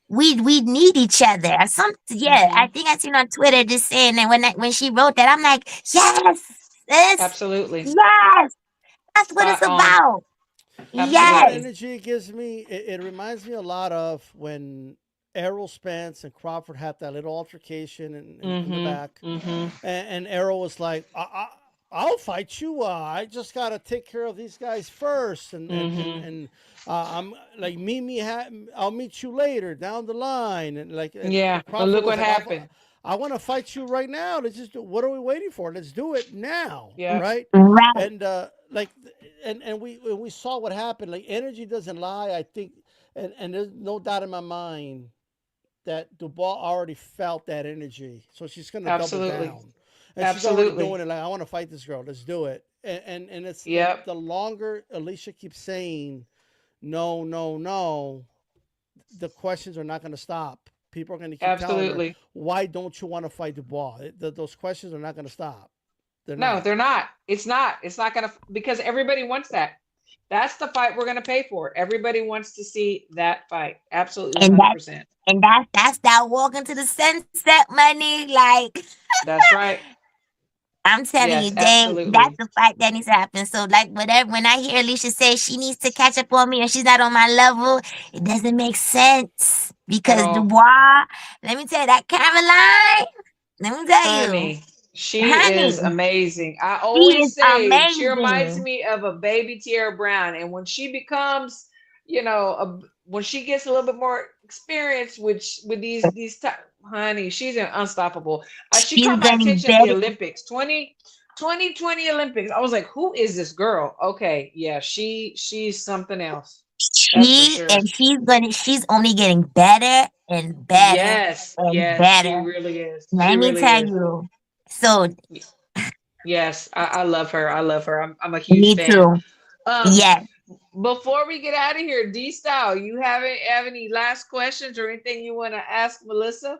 we need each other or something. Yeah, I Mm-hmm. think I seen on Twitter just saying that, when she wrote that, I'm like, yes, sis, Absolutely. yes, that's what it's Spot on. about. You know what Yes. Absolutely. energy it gives me? It reminds me a lot of when Errol Spence and Crawford had that little altercation in the Mm-hmm. back, Mm-hmm. and Errol was like, I'll fight you. I just got to take care of these guys first, Mm-hmm. I'm like, I'll meet you later down the line, Yeah. and But Crawford look was what like, happened. I want to fight you right now. Let's just what are we waiting for? Let's do it now, Yep. right? Right. And and we saw what happened. Like energy doesn't lie. I think, and there's no doubt in my mind that Dubois already felt that energy, so she's gonna double Absolutely. down, and she's already doing Absolutely. it. Like, I want to fight this girl. Let's do it. And it's Yep. the longer Alicia keeps saying no, no, no, the questions are not going to stop. People are going to keep telling her, Absolutely. why don't you want to fight Dubois? Those questions are not going to stop. They're No, not. they're not. It's not. It's not gonna, because everybody wants that. That's the fight we're gonna pay for. Everybody wants to see that fight. Absolutely, And 100%. that's that walk into the sunset money. Like, That's right. I'm telling you, Yes, Dave, that's absolutely. the fight that needs to happen. So, like, whatever, when I hear Alicia say she needs to catch up on me and she's not on my level, it doesn't make sense. At Because all. Dubois, let me tell you, that Caroline, let me tell you, Honey, she is honey, amazing. I she is always say she reminds amazing. me of a baby Tierra Brown. And when she becomes, when she gets a little bit more experience with these honey, she's unstoppable. She She's caught my gonna attention at the bet. Olympics. 2020 Olympics. I was like, who is this girl? Okay, yeah, she's something else. That's for sure. She's only getting better and better Yes, and yes, she better. really is. She Let me really tell is. you. So Y- Yes, I love her. I love her. I'm a huge me fan. too. Um, Yes. Before we get out of here, D Style, you have any last questions or anything you want to ask Melissa?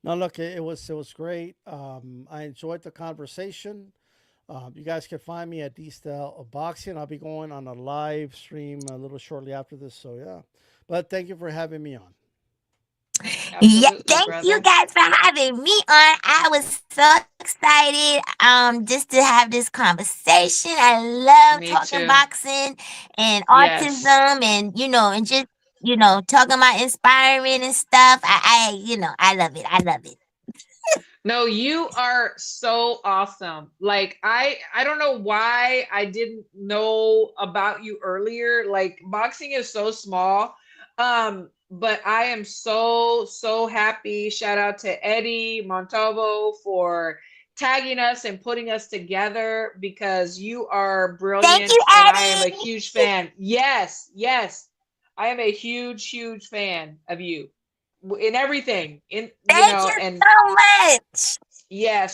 No, look, it was great. I enjoyed the conversation. You guys can find me at D Style of Boxing. I'll be going on a live stream a little shortly after this. So yeah, but thank you for having me on. Yeah, Absolutely, thank you brother. guys for having me on. I was so excited just to have this conversation. I love Me talking too. boxing and Yes. autism and and just talking about inspiring and stuff. I love it. I love it. No, you are so awesome. Like I don't know why I didn't know about you earlier. Like boxing is so small. But I am so happy. Shout out to Eddie Montalvo for tagging us and putting us together because you are Thank brilliant you, and I am a Eddie. huge fan. Yes, yes. I am a huge fan of you in everything. In Thank you and so much. yeah,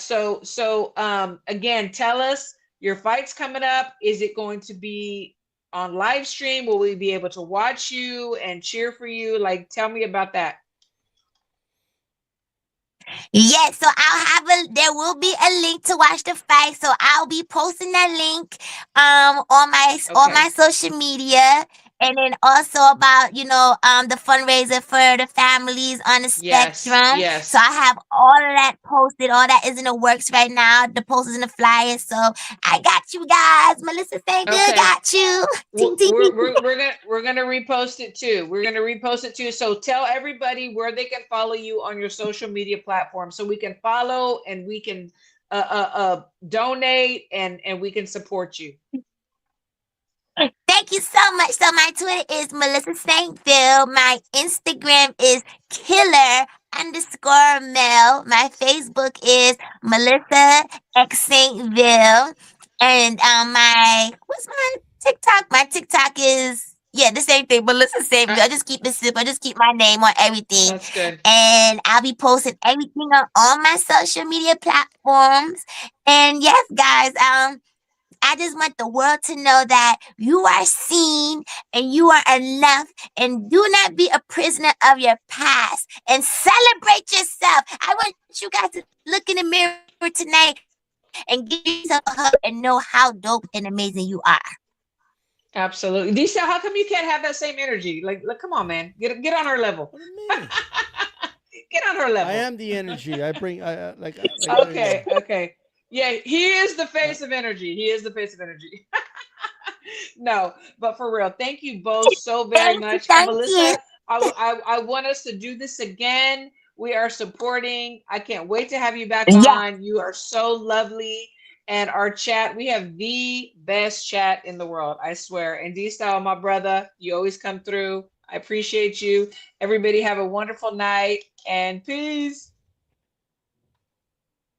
again, tell us your fight's coming up. Is it going to be on live stream? Will we be able to watch you and cheer for you? Like tell me about that. Yes, so there will be a link to watch the fight. So I'll be posting that link on Okay. my social media, and then also about the fundraiser for the families on the Yes, spectrum. So yes. I have all of that posted. All that is in the works right now. The post is in the flyer. So I got you guys. Melissa St. Good Okay. got you. Ting, We're, ting, ting. we're gonna repost it too. We're gonna repost it too. So tell everybody where they can follow you on your social media platform, so we can follow and we can donate and we can support you. Thank you so much. So my Twitter is Melissa Saintville. My Instagram is killer_Mel. My Facebook is Melissa X Saintville. And my what's my TikTok? My TikTok is the same thing, Melissa Uh, Saintville. I just keep it simple. I just keep my name on everything. that's good. And I'll be posting everything on all my social media platforms. And yes, guys, I just want the world to know that you are seen and you are enough, and do not be a prisoner of your past and celebrate yourself. I want you guys to look in the mirror tonight and give yourself a hug and know how dope and amazing you are. Absolutely. Disha, how come you can't have that same energy? Like, look, come on, man. Get on her level. What do you mean? Get on her I level. am the energy. I bring. Okay, okay. Yeah, he is the face of energy. He is the face of energy. No, but for real, thank you both so very Thank you, much. thank you. Melissa, I want us to do this again. We are supporting. I can't wait to have you back Yeah. on. You are so lovely. And our chat, we have the best chat in the world, I swear. And D Style, my brother, you always come through. I appreciate you. Everybody have a wonderful night and peace.